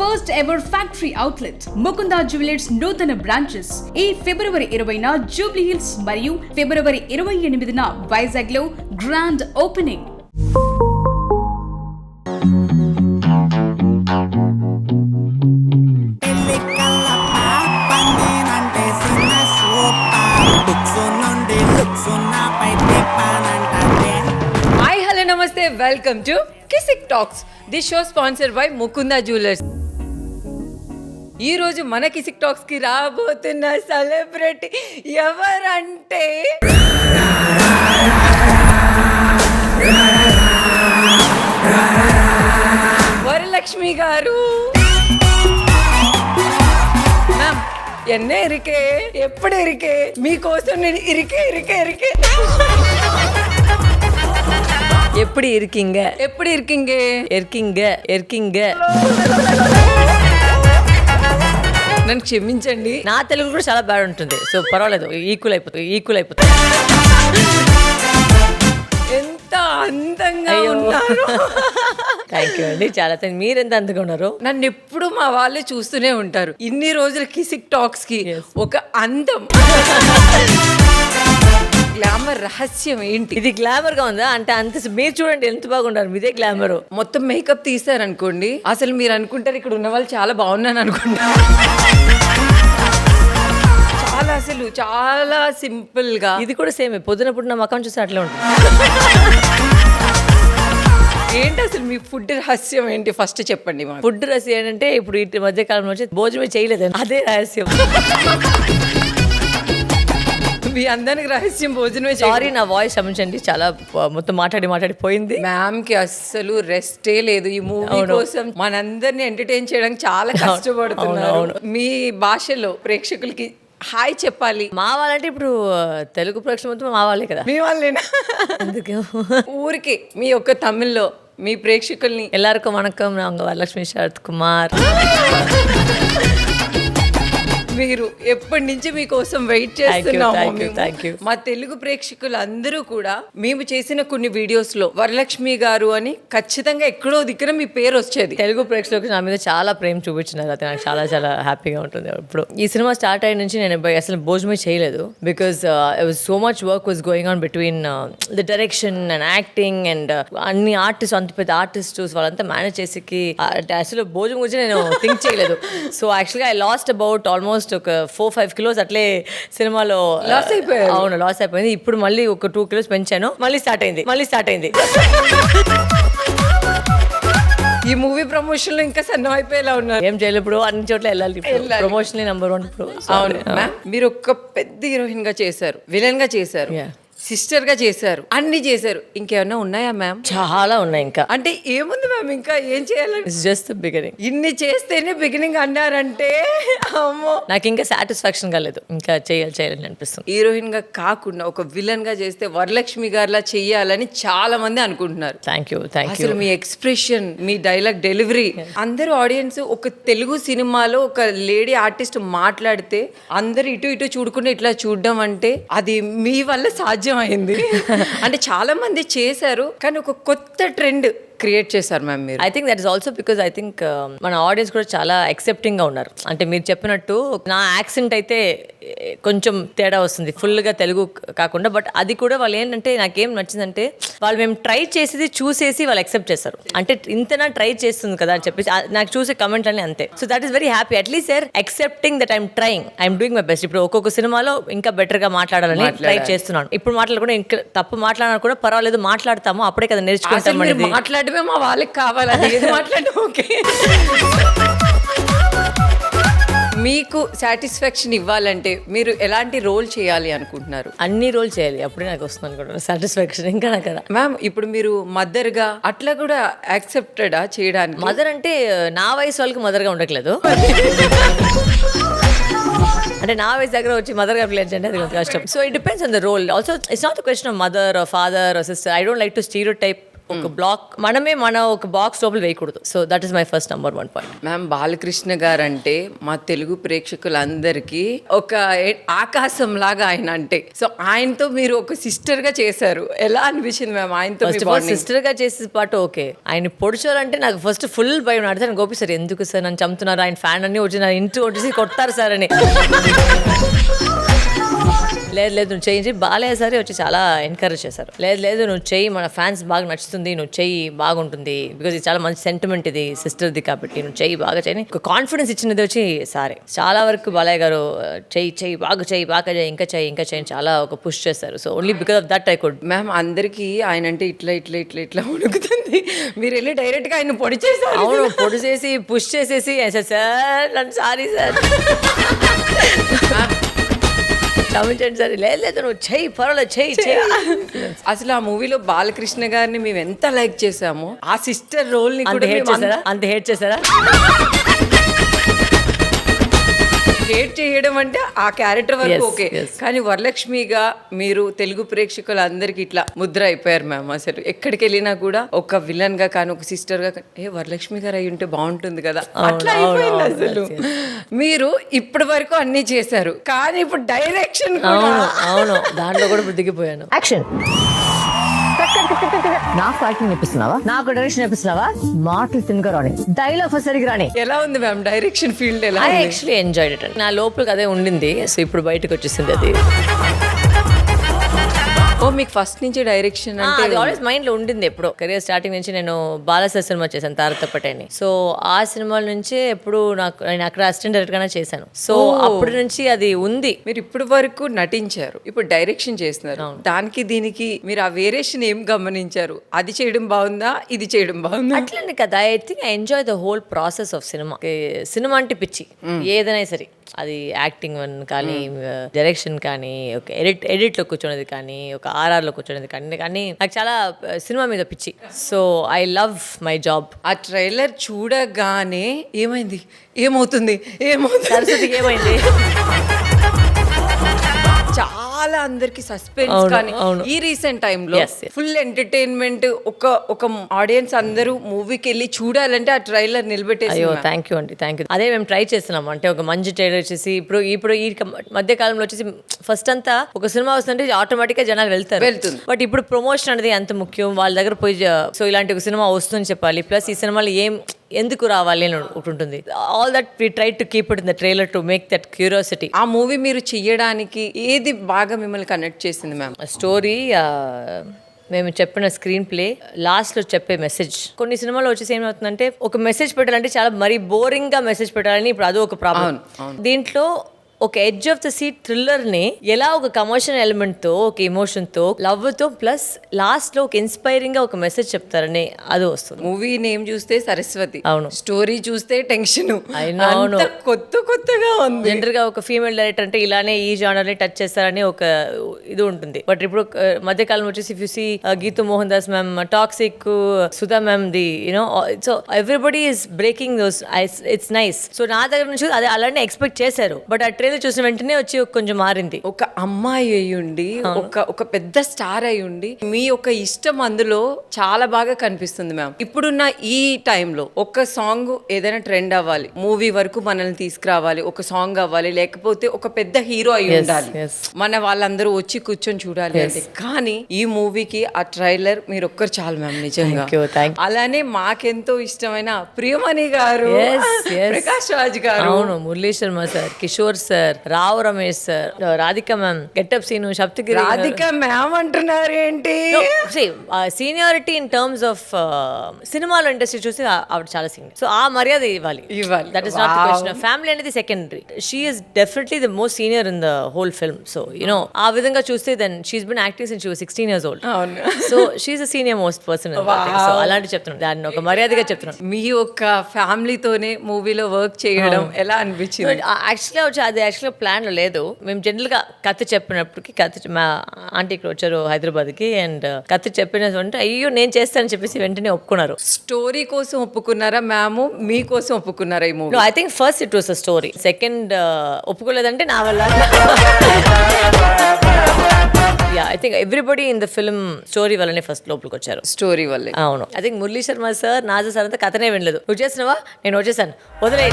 First ever factory outlet Mukunda jewellers నూతన branches ఈ ఫిబ్రవరి 20న Jubilee hills మరియు ఫిబ్రవరి 28న వైజాగ్ లో grand opening. Namaste, welcome to Kisik Talks. This show sponsored by Mukunda Jewelers. ఈ రోజు మన కిసిక్ టాక్స్ కి రాబోతున్న సెలబ్రిటీ ఎవరంటే వరలక్ష్మి గారు. మ్యామ్ ఎన్నే ఇరికే ఎప్పుడు ఇరికే మీకోసం నేను ఇరికే ఇరికే ఇరికే எப்படி இருக்கீங்க எப்படி இருக்கீங்க இருக்கீங்க இருக்கீங்க నన్ను క్షమించండి, నా తెలుగు కూడా చాలా బ్యాడ్ ఉంటుంది, సో పర్వాలేదు, ఈక్వల్ అయిపోతుంది. ఎంత అందంగా ఉన్నారు. థ్యాంక్ యూ అండి, చాలా థ్యాంక్. మీరు ఎంత అందంగా ఉన్నారు. నన్ను ఎప్పుడు మా వాళ్ళే చూస్తూనే ఉంటారు. ఇన్ని రోజుల కిసిక్ టాక్స్ కి ఒక అందం గ్లామర్ రహస్యం ఏంటి? ఇది గ్లామర్ గా ఉందా అంటే అంత మీరు చూడండి ఎంత బాగున్నారు, మీదే గ్లామర్. మొత్తం మేకప్ తీసారనుకోండి, అసలు మీరు అనుకుంటారు ఇక్కడ ఉన్న వాళ్ళు చాలా బాగున్నాను అనుకుంటారు. చాలా అసలు చాలా సింపుల్ గా. ఇది కూడా సేమే, పొద్దునప్పుడు నా మకం చూస్తే అట్లా ఉంటుంది. ఏంటి అసలు మీ ఫుడ్ రహస్యం ఏంటి? ఫస్ట్ చెప్పండి. మా ఫుడ్ రహస్యం ఏంటంటే ఇప్పుడు ఇటు మధ్య కాలంలో వచ్చి భోజనమే చేయలేదు, అదే రహస్యం. మీ అందరికి రహస్యం భోజనమే. సారీ, నా వాయిస్ క్షమించండి, చాలా మొత్తం మాట్లాడి పోయింది. మ్యామ్ కి అస్సలు రెస్టే లేదు. ఈ మూవీ కోసం మనందరిని ఎంటర్టైన్ చేయడానికి చాలా కష్టపడుతున్నారు. మీ భాషలో ప్రేక్షకులకి హాయ్ చెప్పాలి. మా వాళ్ళంటే ఇప్పుడు తెలుగు ప్రేక్షకులు మొత్తం మా వాళ్ళే కదా. మీ వాళ్ళేనా? అందుకే ఊరికి మీ యొక్క తమిళ్లో మీ ప్రేక్షకుల్ని ఎల్లరికం వణకం, నాంగ వరలక్ష్మి శరత్ కుమార్. మీరు ఎప్పటి నుంచి మీకోసం వెయిట్ చేస్తున్నాము. మా తెలుగు ప్రేక్షకులు అందరూ కూడా మేము చేసిన కొన్ని వీడియోస్ లో వరలక్ష్మి గారు అని ఖచ్చితంగా ఎక్కడో దిక్కున మీ పేరు వచ్చేది. తెలుగు ప్రేక్షకులకు నా మీద చాలా ప్రేమ చూపించినారు, అది నాకు చాలా చాలా హ్యాపీగా ఉంటుంది. ఇప్పుడు ఈ సినిమా స్టార్ట్ అయిన నుంచి నేను అసలు భోజనమే చేయలేదు, because so much work was going on between the direction and acting and అన్ని ఆర్టిస్ట్, అంత పెద్ద ఆర్టిస్ట్ వాళ్ళంతా మేనేజ్ చేసి అసలు భోజనం గురించి నేను థింక్ చేయలేదు. సో యాక్చువల్గా ఐ లాస్ట్ అబౌట్ ఆల్మోస్ట్ ఒక 4-5 kilos అట్లే సినిమాలో లాస్ అయిపోయింది. అవును, లాస్ అయిపోయింది. ఇప్పుడు మళ్ళీ ఒక 2 kilos పెంచాను, మళ్ళీ స్టార్ట్ అయింది. ఈ మూవీ ప్రమోషన్ లో ఇంకా సన్నం అయిపోయేలా ఉన్నారు. ఏం చేయలేదు, ఇప్పుడు అన్ని చోట్ల వెళ్ళాలి. ప్రమోషన్ నెంబర్ 1 ఇప్పుడు. అవును మ్యామ్, మీరు ఒక పెద్ద హీరోయిన్ గా చేశారు, విలన్ గా చేశారు, సిస్టర్ గా చేశారు, అన్ని చేశారు. ఇంకేమన్నా ఉన్నాయా మ్యామ్? చాలా ఉన్నాయి. ఇంకా అంటే ఏముంది మ్యామ్, ఇంకా ఏం చేయాలి? Just beginning. ఇన్ని చేస్తేనే బిగినింగ్ అన్నారంటే అమ్మో, నాకు ఇంకా సాటిస్ఫాక్షన్ కాలేదు, ఇంకా చేయాలని అనిపిస్తుంది. హీరోయిన్ గా కాకుండా ఒక విలన్ గా చేస్తే వరలక్ష్మి గారిలా చెయ్యాలని చాలా మంది అనుకుంటున్నారు. Thank you. అసలు మీ ఎక్స్ప్రెషన్, మీ డైలాగ్ డెలివరీ, అందరూ ఆడియన్స్ ఒక తెలుగు సినిమాలో ఒక లేడీ ఆర్టిస్ట్ మాట్లాడితే అందరు ఇటు చూడకుండా ఇట్లా చూడడం అంటే అది మీ వల్ల సాధ్యం అయింది. అంటే చాలా మంది చేశారు, కానీ ఒక కొత్త ట్రెండ్ క్రియేట్ చేశారు మ్యామ్ మీరు. I think that is also because I think మన ఆడియన్స్ కూడా చాలా యాక్సెప్టింగ్ గా ఉన్నారు. అంటే మీరు చెప్పినట్టు నా యాక్సెంట్ అయితే కొంచెం తేడా వస్తుంది, ఫుల్ గా తెలుగు కాకుండా. బట్ అది కూడా వాళ్ళు ఏంటంటే నాకేం నచ్చిందంటే వాళ్ళు మేము ట్రై చేసేది చూసేసి వాళ్ళు యాక్సెప్ట్ చేస్తారు. అంటే ఇంతనా ట్రై చేస్తుంది కదా అని చెప్పేసి నాకు చూసే కమెంట్ అని అంతే. So that is very happy. At least sir accepting that I'm trying, I'm doing my best. ఇప్పుడు ఒక్కొక్క సినిమాలో ఇంకా బెటర్ గా మాట్లాడాలని ట్రై చేస్తున్నాను. ఇప్పుడు మాట్లాడకుండా ఇంకా తప్పు మాట్లాడినా కూడా పర్వాలేదు, మాట్లాడతాము, అప్పుడే కదా నేర్చుకుంటాం. మాట్లాడమే మా వాళ్ళకి కావాలి, మాట్లాడడం ఓకే. మీకు సాటిస్ఫాక్షన్ ఇవ్వాలంటే మీరు ఎలాంటి రోల్ చేయాలి అనుకుంటున్నారు? అన్ని రోల్ చేయాలి, అప్పుడే నాకు వస్తుంది అనుకుంటున్నాను సాటిస్ఫాక్షన్. ఇంకా నాకు కదా మ్యామ్, ఇప్పుడు మీరు మదర్ గా అట్లా కూడా యాక్సెప్టెడా చేయడానికి? మదర్ అంటే నా వయసు వాళ్ళకి మదర్ గా ఉండట్లేదు. అంటే నా వయసు దగ్గర వచ్చి మదర్ గా ప్లే చేయండి, అది కొంచెం కష్టం. So it depends on the role. Also it's not the question of mother or father or sister. I don't like to stereotype ఒక బ్లాక్ మనమే ఒక బాక్స్ లోపల వేయకూడదు. So that is my first number 1 point. Ma'am Balakrishna garu అంటే మా తెలుగు ప్రేక్షకులందరికీ ఒక ఆకాశం లాగా ఆయన అంటే. సో ఆయనతో మీరు ఒక సిస్టర్ గా చేశారు, ఎలా అనిపించింది మ్యామ్ ఆయనతో? ఫస్ట్ ఆఫ్ ఆల్ సిస్టర్ గా చేసే పాటు ఓకే. ఆయన పొడిచారంటే నాకు ఫస్ట్ ఫుల్ భయం. అడిగాను గోపి సార్ ఎందుకు సార్ నన్ను చంపుతున్నారు, ఆయన ఫ్యాన్ అన్ని వచ్చి నా ఇంటి వచ్చేసి కొడతారు సార్ అని. లేదు నువ్వు చేయించి బాలయ్య సరే వచ్చి చాలా ఎంకరేజ్ చేశారు. లేదు నువ్వు చెయ్యి, మన ఫ్యాన్స్ బాగా నచ్చుతుంది, నువ్వు చెయ్యి బాగుంటుంది, బికాజ్ ఇది చాలా మంచి సెంటిమెంట్ ఇది సిస్టర్ది కాబట్టి నువ్వు చెయ్యి బాగా చేయని ఒక కాన్ఫిడెన్స్ ఇచ్చినది వచ్చి సారే. చాలా వరకు బాలయ్య గారు చెయ్యి బాగా చేయి ఇంకా చేయి చాలా ఒక పుష్ చేశారు. So only because of that I could. Ma'am అందరికీ ఆయన అంటే ఇట్లా ఉడుకుతుంది, మీరు వెళ్ళి డైరెక్ట్ గా ఆయన పొడి చేశారు. అవును, పొడి చేసి పుష్ చేసేసి సార్ నన్ను సారీ సార్ క్షమించండి సార్, లేదు నువ్వు చెయ్యి పర్వాలేదు చెయ్యి. అసలు ఆ మూవీలో బాలకృష్ణ గారిని మేము ఎంత లైక్ చేసామో, ఆ సిస్టర్ రోల్ ని కూడా అంత హేట్ చేశారా? హేట్ చేయడం అంటే ఆ క్యారెక్టర్ వరకు ఓకే, కానీ వరలక్ష్మిగా మీరు తెలుగు ప్రేక్షకులందరికి ఇట్లా ముద్ర అయిపోయారు మ్యామ్. అసలు ఎక్కడికి వెళ్ళినా కూడా ఒక విలన్ గా కానీ ఒక సిస్టర్ గా వరలక్ష్మి గారు అయి ఉంటే బాగుంటుంది కదా, అట్లా అయిపోయింది అసలు. మీరు ఇప్పటి వరకు అన్ని చేశారు, కానీ ఇప్పుడు డైరెక్షన్ అవును దాంట్లో కూడా దిగిపోయాను. యాక్షన్ నాకు యాక్టింగ్ నేర్పిస్తున్నావా, నాకు డైరెక్షన్ నేర్పిస్తున్నావా, మాటలు తినగా రాని, డైలాగ్ సరిగ్గా రాని. ఎలా ఉంది మ్యామ్ డైరెక్షన్ ఫీల్డ్? ఎలా? I actually enjoyed it. నా లోపలికి అదే ఉండింది, సో ఇప్పుడు బయటకు వచ్చేసింది అది. ఓ మీకు ఫస్ట్ నుంచి డైరెక్షన్ అంటే అది ఆల్వేస్ మైండ్ లో ఉండింది ఎప్పుడో. కెరీర్ స్టార్టింగ్ నుంచి నేను బాలసార్ సినిమా చేశాను తారతప్పటని. సో ఆ సినిమాల నుంచే ఎప్పుడు నేను అక్కడ అసిస్టెంట్ డైరెక్టర్ గానే చేశాను. సో అప్పటి నుంచి అది ఉంది. మీరు ఇప్పటి వరకు నటించారు, ఇప్పుడు డైరెక్షన్ చేస్తున్నారు. దానికి దీనికి మీరు ఆ వేరియేషన్ ఏం గమనించారు? అది చేయడం బాగుందా, ఇది చేయడం బాగుందా? అట్లనే కదా. I think I enjoy the whole process of cinema. Cinema అంటే పిచ్చి, ఏదైనా సరే, అది యాక్టింగ్ వన్ కానీ డైరెక్షన్ కానీ ఒక ఎడిట్ లో కూర్చున్నది కానీ ఒక ఆర్ఆర్ లో కూర్చున్నది కానీ నాకు చాలా సినిమా మీద పిచ్చి. So I love my job. ఆ ట్రైలర్ చూడగానే ఏమవుతుంది సరస్వతికి ఏమైంది చాలా అందరికి సస్పెన్స్. కానీ ఈ రీసెంట్ టైంలో ఫుల్ ఎంటర్టైన్మెంట్, ఒక ఆడియన్స్ అందరూ మూవీకి వెళ్ళి చూడాలంటే ఆ ట్రైలర్ నిలబెట్టేసి. అయ్యో థ్యాంక్ యూ అండి, థ్యాంక్ యూ. అదే మేము ట్రై చేస్తున్నాం. అంటే ఒక మంచి ట్రైలర్ వచ్చేసి ఇప్పుడు ఈ మధ్య కాలంలో వచ్చేసి ఫస్ట్ అంతా ఒక సినిమా వస్తుంటే ఆటోమేటిక్ గా జనాలు వెళ్తుంది. బట్ ఇప్పుడు ప్రమోషన్ అనేది అంత ముఖ్యం. వాళ్ళ దగ్గర పోయి సో ఇలాంటి ఒక సినిమా వస్తుందని చెప్పాలి, ప్లస్ ఈ సినిమాలో ఎందుకు రావాలి అని ఉంటుంది. All that we try to keep it in the trailer to make that curiosity. ఆ మూవీ మీరు చెయ్యడానికి ఏది బాగా మిమ్మల్ని కనెక్ట్ చేసింది మ్యామ్? స్టోరీ, మేము చెప్పిన స్క్రీన్ ప్లే, లాస్ట్ లో చెప్పే మెసేజ్. కొన్ని సినిమాలో వచ్చేసి ఏమవుతుందంటే ఒక మెసేజ్ పెట్టాలంటే చాలా మరీ బోరింగ్ గా మెసేజ్ పెట్టాలని ఇప్పుడు అదో ఒక ప్రాబ్లం. దీంట్లో ఒక edge of the seat thriller ని ఎలా ఒక కమర్షియల్ ఎలిమెంట్ తో, ఒక ఎమోషన్ తో, లవ్ తో, ప్లస్ లాస్ట్ లో ఒక ఇన్స్పైరింగ్ గా ఒక మెసేజ్ చెప్తారని అది వస్తుంది. మూవీ నేమ్ చూస్తే సరస్వతి, అవును. స్టోరీ చూస్తే టెన్షన్, అవును, కొత్తగా ఉంది. జనరల్ గా ఒక ఫీమేల్ డైరెక్టర్ అంటే ఇలానే ఈ జానర్ ని టచ్ చేస్తారని ఒక ఇది ఉంటుంది. బట్ ఇప్పుడు మధ్యకాలం వచ్చేసి if you see Geetu Mohan Das ma'am, Toxic, Sudha ma'am the you know, so everybody is breaking those. It's nice. So నా దగ్గర నుంచి అది అలానే ఎక్స్పెక్ట్ చేశారు, బట్ ఆ ట్రైలర్ చూసిన వెంటనే వచ్చి కొంచెం మారింది. ఒక అమ్మాయి అయ్యుండి, ఒక పెద్ద స్టార్ అయ్యుండి, మీ యొక్క ఇష్టం అందులో చాలా బాగా కనిపిస్తుంది మ్యామ్. ఇప్పుడున్న ఈ టైంలో ఒక సాంగ్ ఏదైనా ట్రెండ్ అవ్వాలి, మూవీ వరకు మనల్ని తీసుకురావాలి, ఒక సాంగ్ అవ్వాలి, లేకపోతే ఒక పెద్ద హీరో అయి ఉండాలి, మన వాళ్ళందరూ వచ్చి కూర్చొని చూడాలి అంటే. కానీ ఈ మూవీకి ఆ ట్రైలర్ మీరు ఒక్కరు చాలు మ్యామ్, నిజంగా. అలానే మాకెంతో ఇష్టమైన ప్రియమణి గారు, ప్రకాష్ రాజ్ గారు, అవును, Murali Sharma sir, Kishore sir, Rao Ramesh sir, Radhika ma'am, getup Seenu, Saptagiri. Radhika ma'am అంటున్నారు ఏంటి? సీనియారిటీ ఇన్ టర్మ్స్ ఆఫ్ సినిమాలో ఇండస్ట్రీ చూసి ఆవిడ చాలా సీనియర్. సో ఆ మర్యాద ఇవ్వాలి. That is not the question. Family అనేది secondary. She is definitely the most senior in the whole film. So you know ఆ విధంగా చూస్తే then she's been acting since she was 16 years old. So she is the senior most person. So అలాంటి చెప్తున్నాను, దాన్ని ఒక మర్యాదగా చెప్తున్నాను. మీ యొక్క ఫ్యామిలీతోనే మూవీలో వర్క్ చేయడం ఎలా అనిపించింది? యాక్చువల్గా వచ్చి అది యాక్చువల్గా ప్లాన్లో లేదు. మేము జనరల్గా కథ చెప్పినప్పటికి, మా ఆంటీ ఇక్కడ వచ్చారు హైదరాబాద్కి, అండ్ కథ చెప్పిన అంటే అయ్యో నేను చేస్తానని చెప్పేసి వెంటనే ఒప్పుకున్నారు. స్టోరీ కోసం ఒప్పుకున్నారా మ్యామ్, మీకోసం ఒప్పుకున్నారా ఈ movie? I think first it was a story. Second ఒప్పుకోలేదంటే నా వల్ల yeah I think everybody in the film story వల్లనే ఫస్ట్ లోపలికి వచ్చారు. స్టోరీ వల్లే. అవును, I think Murali Sharma sir, నాజా సార్ అంతా కథనే వినలేదు. నువ్వు చేసినావా, నేను వచ్చేసాను, వదిలే.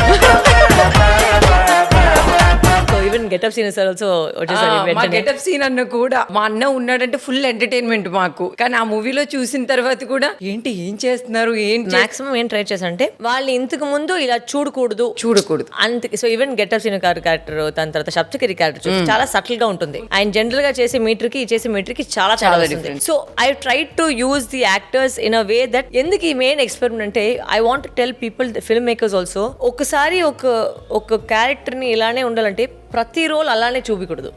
So even getup Seenu sir also వచ్చేసారు. మా గెటప్ సీన్ అన్న కూడా మా అన్న ఉన్నాడంటే ఫుల్ ఎంటర్టైన్మెంట్ మాకు. కానీ ఆ మూవీలో చూసిన తర్వాత కూడా ఏంటి ఏం చేస్తున్నారు ఏంటి మాక్సిమం ఏం ట్రై చేశానంటే వాళ్ళు ఇంతకు ముందు ఇలా చూడకూడదు అంత. So even getup scene character, దాని తర్వాత సప్తగిరి క్యారెక్టర్ చూసి చాలా సటిల్ గా ఉంటుంది. ఆయన జనరల్ గా చేసే మీటర్ కి చేసే మీటర్ కి చాలా చాలా different. So I try to use the actors in a way that, ఎందుకు ఈ మెయిన్ ఎక్స్పెరిమెంట్ అంటే I want to tell people, film makers also, ఒకసారి ఒక క్యారెక్టర్ ని ఇలానే ఉండాలంటే ప్రతి రోల్ అలానే చూపించకూడదు.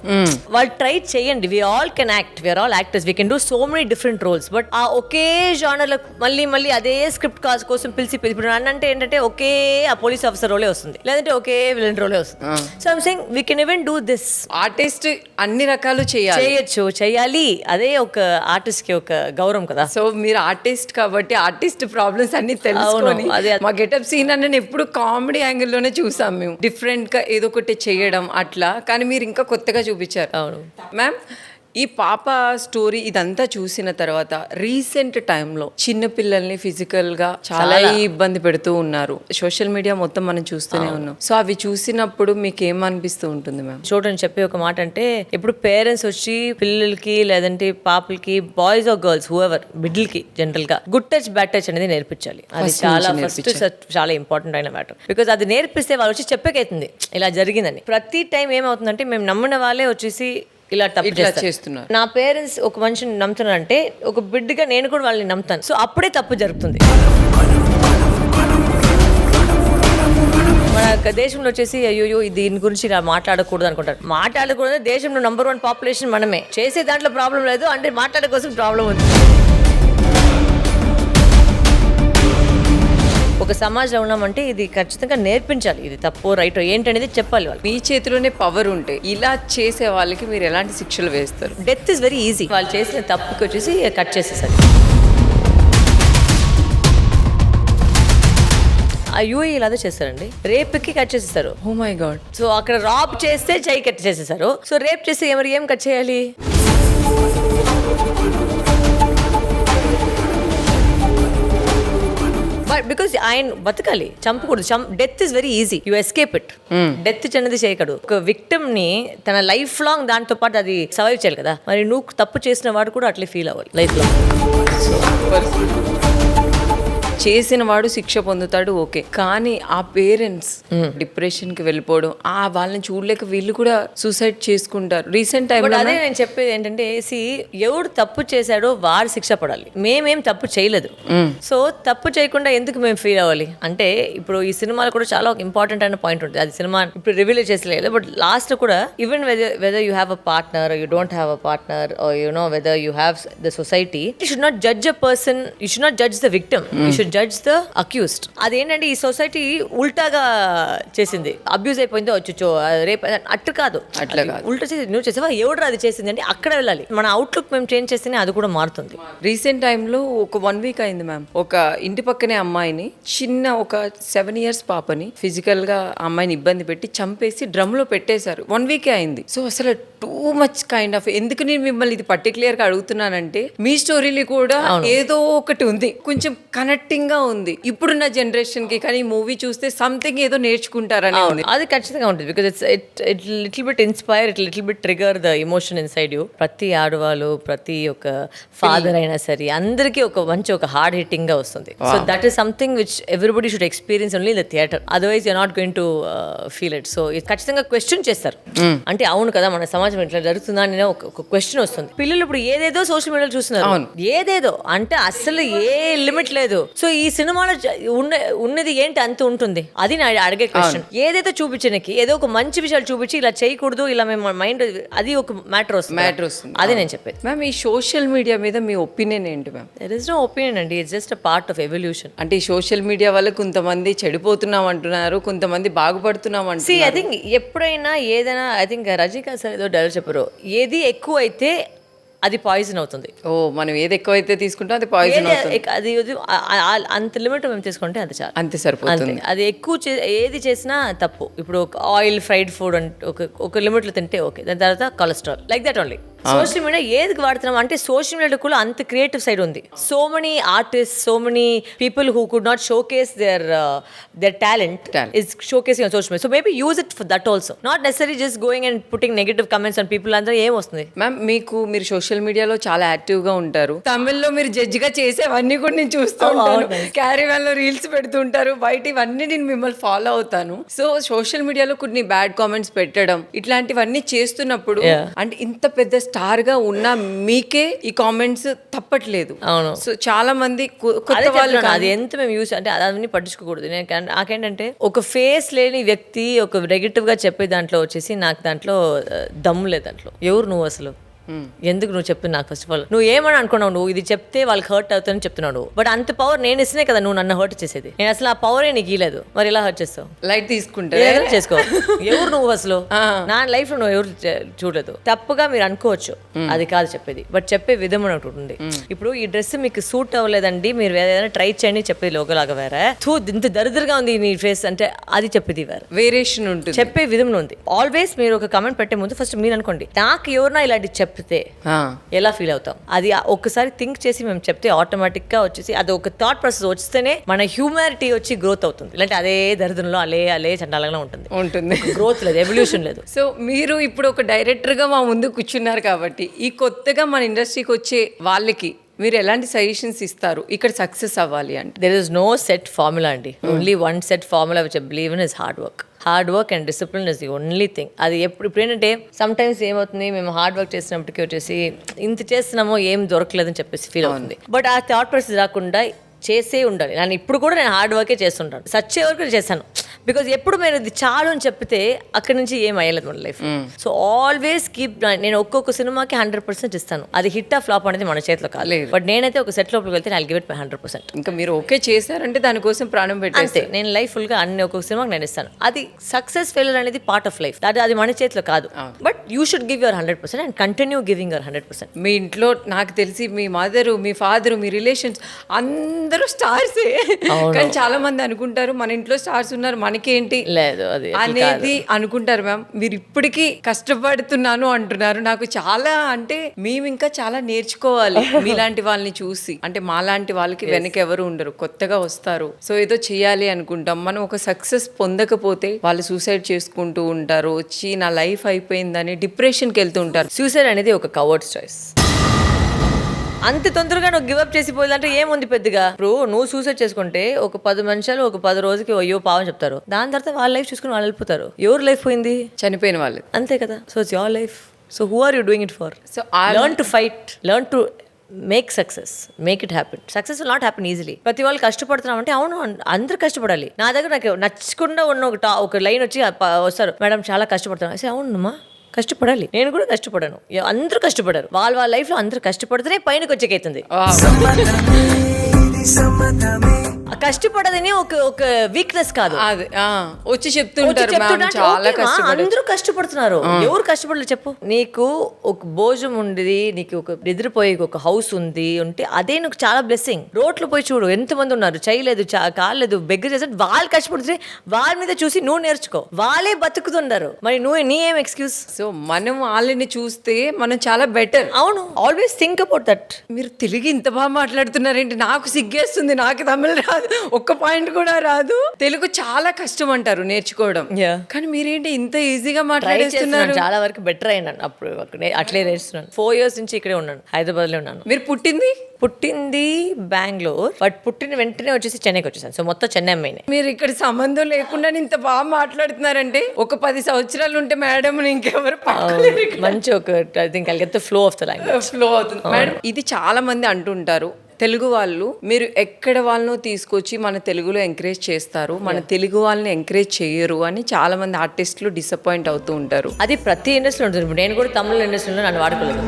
వాళ్ళు ట్రై చేయండి. We all can act, we are all actors, we can do so many different roles. But ఆ ఒకే జానర్ మళ్ళీ అదే స్క్రిప్ట్ కాస్ట్ కోసం పిలిచి ఇప్పుడు అంటే ఏంటంటే ఒకే ఆ పోలీస్ ఆఫీసర్ రోలే వస్తుంది, లేదంటే ఒకే విలన్ రోలే వస్తుంది. So I'm saying we can even do this. Artist అన్ని రకాలు చేయాలి. అదే ఒక ఆర్టిస్ట్ కి ఒక గౌరవం కదా. సో మీరు ఆర్టిస్ట్ కాబట్టి ఆర్టిస్ట్ ప్రాబ్లమ్స్ అన్ని తెలుసుకొని, మా గెటప్ సీన్ అన్న ఎప్పుడు కామెడీ యాంగిల్ లోనే చూసాం మేము, డిఫరెంట్ గా ఏదో ఒకటి చేయడం అట్లా. కానీ మీరు ఇంకా కొత్తగా చూపించారు. అవును మ్యామ్, ఈ పాప స్టోరీ ఇదంతా చూసిన తర్వాత రీసెంట్ టైంలో చిన్నపిల్లల్ని ఫిజికల్ గా చాలా ఇబ్బంది పెడుతూ ఉన్నారు. సోషల్ మీడియా మొత్తం మనం చూస్తూనే ఉన్నాం. సో అవి చూసినప్పుడు మీకు ఏమనిపిస్తూ ఉంటుంది మ్యామ్? చూడండి, చెప్పే ఒక మాట అంటే, ఇప్పుడు పేరెంట్స్ వచ్చి పిల్లలకి లేదంటే పాపలకి, బాయ్స్ ఆర్ గర్ల్స్ హూఎవర్, బిడ్డలకి జనరల్ గా గుడ్ టచ్ బ్యాడ్ టచ్ అనేది నేర్పించాలి. అది చాలా ఇంపార్టెంట్ అయిన మ్యాటర్. బికాస్ అది నేర్పిస్తే వాళ్ళు వచ్చి చెప్పకైతుంది ఇలా జరిగిందని. ప్రతి టైం ఏమవుతుందంటే మేము నమ్మిన వాళ్ళే వచ్చేసి ఇలా తప్పు చేస్తున్నారు. నా పేరెంట్స్ ఒక మనిషిని నమ్ముతున్నారంటే ఒక బిడ్డగా నేను కూడా వాళ్ళని నమ్ముతాను. సో అప్పుడే తప్పు జరుగుతుంది. మన దేశంలో వచ్చేసి అయ్యో దీని గురించి ఇలా మాట్లాడకూడదు అనుకుంటారు. మాట్లాడకూడదు, దేశంలో నంబర్ 1 పాపులేషన్ మనమే. చేసే దాంట్లో ప్రాబ్లం లేదు, అంటే మాట్లాడే కోసం ప్రాబ్లం ఉంది. ఒక సమాజంలో ఉన్నామంటే ఇది ఖచ్చితంగా నేర్పించాలి. ఇది తప్పు రైట్ ఏంటనేది చెప్పాలి. వాళ్ళు మీ చేతిలోనే పవర్ ఉంటే ఇలా చేసే వాళ్ళకి మీరు ఎలాంటి శిక్షలు వేస్తారు? Death is very easy. వాళ్ళు చేసిన తప్పుకి వచ్చేసి కట్ చేసేసారు. ఆ యూఏ ఇలాగే చేస్తారండి, రేప్కి కట్ చేసేస్తారు. Oh my god. సో అక్కడ రాప్ చేస్తే చెయ్యి కట్ చేసేసారు. సో రేప్ చేస్తే ఏం కట్ చేయాలి? బికాస్ ఆయన బతకాలి, చంపకూడదు. Death is very easy, you escape it. Death చిన్నది చేయకూడదు. ఒక విక్టిమ్ ని తన లైఫ్ లాంగ్ దాంతో పాటు అది సర్వైవ్ చేయాలి కదా. మరి నువ్వు తప్పు చేసిన వాడు కూడా అట్లే ఫీల్ అవ్వాలి లైఫ్ లో. చేసిన వాడు శిక్ష పొందుతాడు, ఓకే. కానీ ఆ పేరెంట్స్ డిప్రెషన్ కి వెళ్ళిపోవడం, వాళ్ళని చూడలేక వీళ్ళు కూడా సూసైడ్ చేసుకుంటారు రీసెంట్ టైం. అదే నేను చెప్పేది ఏంటంటే, ఎవడు తప్పు చేశాడో వాడు శిక్ష పడాలి. మేమేం తప్పు చేయలేదు. సో తప్పు చేయకుండా ఎందుకు మేము ఫీల్ అవ్వాలి? అంటే ఇప్పుడు ఈ సినిమాలో కూడా చాలా ఇంపార్టెంట్ అయిన పాయింట్ ఉంటుంది. అది సినిమా ఇప్పుడు రివీల్ చేసలేదు, బట్ లాస్ట్ కూడా even whether you have a partner, you don't have a partner, or you know whether you have the society, you should not judge a person, you should not judge the victim, you should judge the accused. అదేంటంటే ఈ society ఉల్టాగా చేసింది, abuse అయిపోయిందో వచ్చో రేపు అట్టు కాదు, అట్లా ఉల్టా చేసి నువ్వు చేసావా, ఎవడు అది చేసింది అంటే అక్కడ వెళ్ళాలి. మన అవుట్లుక్ మేము చేంజ్ చేస్తేనే అది కూడా మారుతుంది. రీసెంట్ టైంలో ఒక 1 వీక్ అయింది మ్యామ్, ఒక ఇంటి పక్కనే అమ్మాయిని, చిన్న ఒక 7 years పాపని ఫిజికల్ గా అమ్మాయిని ఇబ్బంది పెట్టి చంపేసి డ్రమ్ లో పెట్టేశారు. 1 వీకే అయింది. సో అసలు టూ మచ్ కైండ్ ఆఫ్, ఎందుకు నేను మిమ్మల్ని ఇది పర్టికులర్ గా అడుగుతున్నానంటే, మీ స్టోరీలు కూడా ఏదో ఒకటి ఉంది, కొంచెం కనెక్టింగ్ గా ఉంది ఇప్పుడున్న జనరేషన్ కి. కానీ మూవీ చూస్తే సంథింగ్ ఏదో నేర్చుకుంటారని ఉంది. అది ఖచ్చితంగా ఉంటుంది. Because it little bit inspire, it little bit trigger the emotion inside you. ప్రతి ఆడవాళ్ళు, ప్రతి ఒక ఫాదర్ అయినా సరే, అందరికీ ఒక మంచి ఒక హార్డ్ హిట్టింగ్ గా వస్తుంది. So that is something which everybody should experience only in the theatre, otherwise you're not going to feel it. So ఇది ఖచ్చితంగా క్వశ్చన్ చేస్తారు. అంటే అవును కదా, మన సమాజం ఇట్లా జరుగుతుందా అని ఒక క్వశ్చన్ వస్తుంది. పిల్లలు ఇప్పుడు ఏదేదో సోషల్ మీడియాలో చూస్తున్నారు, ఏదేదో అంటే అసలు ఏ లిమిట్ లేదు. సో ఈ సినిమాలో ఉన్నది ఏంటి అంత ఉంటుంది, అది నా అడిగే క్వశ్చన్. ఏదైతే చూపించడానికి ఏదో ఒక మంచి విషయాలు చూపించి ఇలా చేయకూడదు, ఇలా మేము మైండ్, అది ఒక మ్యాటర్ వస్తుంది. అది నేను చెప్పేది. మ్యామ్, ఈ సోషల్ మీడియా మీద మీ ఒపీనియన్ ఏంటి ma'am? There is no opinion అండి, it's just a part of evolution. అంటే ఈ సోషల్ మీడియా వల్ల కొంతమంది చెడిపోతున్నాం అంటున్నారు, కొంతమంది బాగుపడుతున్నాం అంటున్నారు. ఐ థింక్ ఎప్పుడైనా ఏదైనా, ఐ థింక్ రజనీకాంత్ సార్ ఏదో డైరెక్ట్ చెప్పారు, ఏది ఎక్కువ అయితే అది పాయిజన్ అవుతుంది. మనం ఏది ఎక్కువ అయితే తీసుకుంటాం అది పాయిజన్ అవుతుంది. అది అంత లిమిట్ మేము తీసుకుంటే అంత చాలు, అంతే సరిపోతుంది. అది ఎక్కువ ఏది చేసినా తప్పు. ఇప్పుడు ఆయిల్ ఫ్రైడ్ ఫుడ్ అంటే ఒక లిమిట్లో తింటే ఓకే, దాని తర్వాత cholesterol, like that only. Social media ఏది వాడుతున్నాం అంటే సోషల్ మీడియా కూడా అంత క్రియేటివ్ సైడ్ ఉంది. So many artist, so many people who could not show case their talent is showcasing on social media. So maybe use it for that also. Not necessarily just going and putting negative comments on people. అందరూ ఏం వస్తుంది ma'am? మీరు social మీడియాలో చాలా active గా ఉంటారు. తమిళ్లో మీరు జడ్జ్ గా చేసేవన్నీ కూడా నేను చూస్తూ ఉంటాను. క్యారీ వ్యాన్ లో రీల్స్ పెడుతుంటారు బయట, ఇవన్నీ నేను మిమ్మల్ని ఫాలో అవుతాను. సో సోషల్ మీడియాలో కొన్ని బ్యాడ్ కామెంట్స్ పెట్టడం ఇట్లాంటివన్నీ చేస్తున్నప్పుడు అంటే ఇంత పెద్ద స్టార్ గా ఉన్న మీకే ఈ కామెంట్స్ తప్పట్లేదు. అవును. సో చాలా మంది కొత్త వాళ్ళు అది ఎంత మేము యూస్ అంటే అవన్నీ పట్టించుకోకూడదు. నాకేంటంటే ఒక ఫేస్ లేని వ్యక్తి ఒక నెగిటివ్ గా చెప్పే దాంట్లో వచ్చేసి నాకు దాంట్లో దమ్ము లేదు. దాంట్లో ఎవరు నువ్వు అసలు? ఎందుకు నువ్వు చెప్పింది నాకు? ఫస్ట్ ఆఫ్ ఆల్ నువ్వు ఏమని అనుకున్నావు? నువ్వు ఇది చెప్తే వాళ్ళకి హర్ట్ అవుతుందని చెప్తున్నావు. బట్ అంత పవర్ నేను ఇస్తేనే కదా నువ్వు నన్ను హర్ట్ చేసేది. నేను అసలు ఆ పవరే నీకు ఇలేదు, మరి ఎలా హర్ట్ చేస్తావు? లైట్ తీసుకుంటా చేసుకో. ఎవరు నువ్వు అసలు? నా లైఫ్ లో నువ్వు ఎవరు చూడలేదు. తప్పుగా మీరు అనుకోవచ్చు, అది కాదు చెప్పేది. బట్ చెప్పే విధం ఒకటి ఉంటుంది. ఇప్పుడు ఈ డ్రెస్ మీకు సూట్ అవ్వలేదండి, మీరు ఏదైనా ట్రై చేయండి చెప్పేది లోకలాగా వేరే. ఇంత దరిద్రగా ఉంది నీ ఫేస్ అంటే అది చెప్పేది వేరే. వేరియేషన్ ఉంటుంది, చెప్పే విధంలో ఉంది. ఆల్వేస్ మీరు ఒక కమెంట్ పెట్టే ముందు ఫస్ట్ మీరు అనుకోండి, నాకు ఎవరైనా ఇలాంటి చెప్తే ఎలా ఫీల్ అవుతాం. అది ఒక్కసారి థింక్ చేసి మేము చెప్తే ఆటోమేటిక్ గా వచ్చేసి అది ఒక థాట్ ప్రాసెస్ వస్తేనే మన హ్యూమానిటీ వచ్చి గ్రోత్ అవుతుంది. ఇలాంటి అదే దరిద్రంలో అలే చండాలంగా ఉంటుంది. గ్రోత్ లేదు, ఎవల్యూషన్ లేదు. సో మీరు ఇప్పుడు ఒక డైరెక్టర్ గా మా ముందు కూర్చున్నారు కాబట్టి ఈ కొత్తగా మన ఇండస్ట్రీకి వచ్చే వాళ్ళకి మీరు ఎలాంటి సజెషన్స్ ఇస్తారు ఇక్కడ సక్సెస్ అవ్వాలి అంటే? There is no set formula అండి. Only one set formula which I believe in is hard work and discipline is the only thing. అది ఇప్పుడు ఏంటంటే సమ్ టైమ్స్ ఏమవుతుంది, మేము హార్డ్ వర్క్ చేసినప్పటికీ వచ్చేసి ఇంత చేస్తున్నామో ఏం దొరకలేదని చెప్పేసి ఫీల్ అవుతుంది. బట్ ఆ థాట్ ప్రాసెస్ రాకుండా చేసే ఉండాలి. ఇప్పుడు కూడా నేను హార్డ్ వర్కే చేస్తుంటాను, సచ్చే వరకు చేస్తాను. బికాజ్ ఎప్పుడు నేను ఇది చాలు అని చెప్తే అక్కడి నుంచి ఏం అయ్యలేదు మన లైఫ్. So always keep. నేను ఒక్కొక్క సినిమాకి 100% ఇస్తాను. అది హిట్ ఆ ఫ్లాప్ అనేది మన చేతిలో కాదు. బట్ నేనైతే ఒక సెట్ లోపలికి వెళ్తే ఐల్ గివ్ ఇట్ మై 100%. ఇంకా మీరు ఓకే చేశారంటే దానికోసం ప్రాణం పెట్టేస్తే నేను లైఫ్ ఫుల్ గా అన్ని ఒక్కొక్క సినిమాకి నేను ఇస్తాను. అది సక్సెస్ ఫెయిల్యూర్ అనేది పార్ట్ ఆఫ్ లైఫ్. అది మన చేతిలో కాదు. But you should give your 100% and continue giving your 100%. మీ ఇంట్లో నాకు తెలిసి మీ మదరు, మీ ఫాదరు, మీ రిలేషన్స్ అందరూ స్టార్సే. కానీ చాలా మంది అనుకుంటారు మన ఇంట్లో స్టార్స్ ఉన్నారు మనకేంటి లేదు అది అనేది అనుకుంటారు. మ్యామ్ మీరు ఇప్పటికీ కష్టపడుతున్నాను అంటున్నారు. నాకు చాలా అంటే మేము ఇంకా చాలా నేర్చుకోవాలి మీలాంటి వాళ్ళని చూసి. అంటే మాలాంటి వాళ్ళకి వెనక ఎవరు ఉండరు, కొత్తగా వస్తారు. సో ఏదో చేయాలి అనుకుంటాం. మనం ఒక సక్సెస్ పొందకపోతే వాళ్ళు సూసైడ్ చేసుకుంటూ ఉంటారు, వచ్చి నా లైఫ్ అయిపోయిందని డిప్రెషన్కి వెళ్తూ ఉంటారు. సూసైడ్ అనేది ఒక కవర్డ్స్ చాయిస్. అంత తొందరగా నువ్వు గివప్ చేసిపోయిందంటే ఏముంది పెద్దగా. ఇప్పుడు నువ్వు సూసైడ్ చేసుకుంటే ఒక 10 మనుషులు ఒక 10 రోజుకి అయ్యో పావని చెప్తారు. దాని తర్వాత వాళ్ళ లైఫ్ చూసుకుని వాళ్ళు వెళ్ళిపోతారు. ఎవరు లైఫ్ పోయింది? చనిపోయిన వాళ్ళు. అంతే కదా. So it's your life. So who are you doing it for? So learn to fight, learn to make success, make it happen. Success will not happen easily. ప్రతి వాళ్ళు కష్టపడుతున్నాం అంటే అవును అందరూ కష్టపడాలి. నా దగ్గర నాకు నచ్చకుండా ఉన్న ఒక లైన్ వచ్చి వస్తారు, మేడం చాలా కష్టపడుతున్నాను. అవునమ్మా కష్టపడాలి, నేను కూడా కష్టపడాను, అందరూ కష్టపడారు. వాళ్ళ లైఫ్ లో అందరూ కష్టపడితేనే పైనకి వచ్చేకైతుంది. కష్టపడదని ఒక వీక్నెస్ కాదు, వచ్చి చెప్తుంటారు అందరూ కష్టపడుతున్నారు. ఎవరు కష్టపడలేదు చెప్పు? నీకు ఒక భోజనం ఉంది, నీకు ఒక నిద్రపోయే ఒక హౌస్ ఉంది అంటే అదే నీకు చాలా బ్లెస్సింగ్. రోడ్లు పోయి చూడు ఎంతమంది ఉన్నారు, చేయలేదు కాలేదు బెగ్గర చేసి వాళ్ళు కష్టపడుతుంది. వాళ్ళ మీద చూసి నువ్వు నేర్చుకో. వాళ్ళే బతుకుతున్నారు, మరి నీ ఏం ఎక్స్క్యూజ్? సో మనం వాళ్ళని చూస్తే మనం చాలా బెటర్. అవును, ఆల్వేస్ థింక్ అబౌట్ దట్. మీరు తెలుగు ఇంత బాగా మాట్లాడుతున్నారేంటి? నాకు సిగ్గేస్తుంది, నాకు తమిళ రాదు, ఒక్క పాయింట్ కూడా రాదు. తెలుగు చాలా కష్టం అంటారు నేర్చుకోవడం, కానీ మీరేంటి ఇంత ఈజీగా మాట్లాడేస్తున్నారు? చాలా వరకు బెటర్ అయినాను. అప్పుడు అట్లే నేర్చున్నాను. 4 years నుంచి ఇక్కడే ఉన్నాను, హైదరాబాద్ లో ఉన్నాను. మీరు పుట్టింది బెంగళూరు, బట్ పుట్టిన వెంటనే వచ్చేసి చెన్నైకి వచ్చేసాను. సో మొత్తం చెన్నై అమ్మాయినే. మీరు ఇక్కడ సంబంధం లేకుండా ఇంత బాగా మాట్లాడుతున్నారంటే ఒక 10 సంవత్సరాలు ఉంటే మేడం ఇంకెవరు మంచి ఒక I think I'll get the flow of the language. Flow అవుతుంది మేడం. ఇది చాలా మంది అంటుంటారు, తెలుగు వాళ్ళు మీరు ఎక్కడ వాళ్ళనో తీసుకొచ్చి మన తెలుగులో ఎంకరేజ్ చేస్తారు, మన తెలుగు వాళ్ళని ఎంకరేజ్ చేయరు అని చాలా మంది ఆర్టిస్టులు డిసప్పాయింట్ అవుతూ ఉంటారు. అది ప్రతి ఇండస్ట్రీలో ఉంటుంది. నేను కూడా తమిళ ఇండస్ట్రీలో నన్ను వాడుకోలేదు.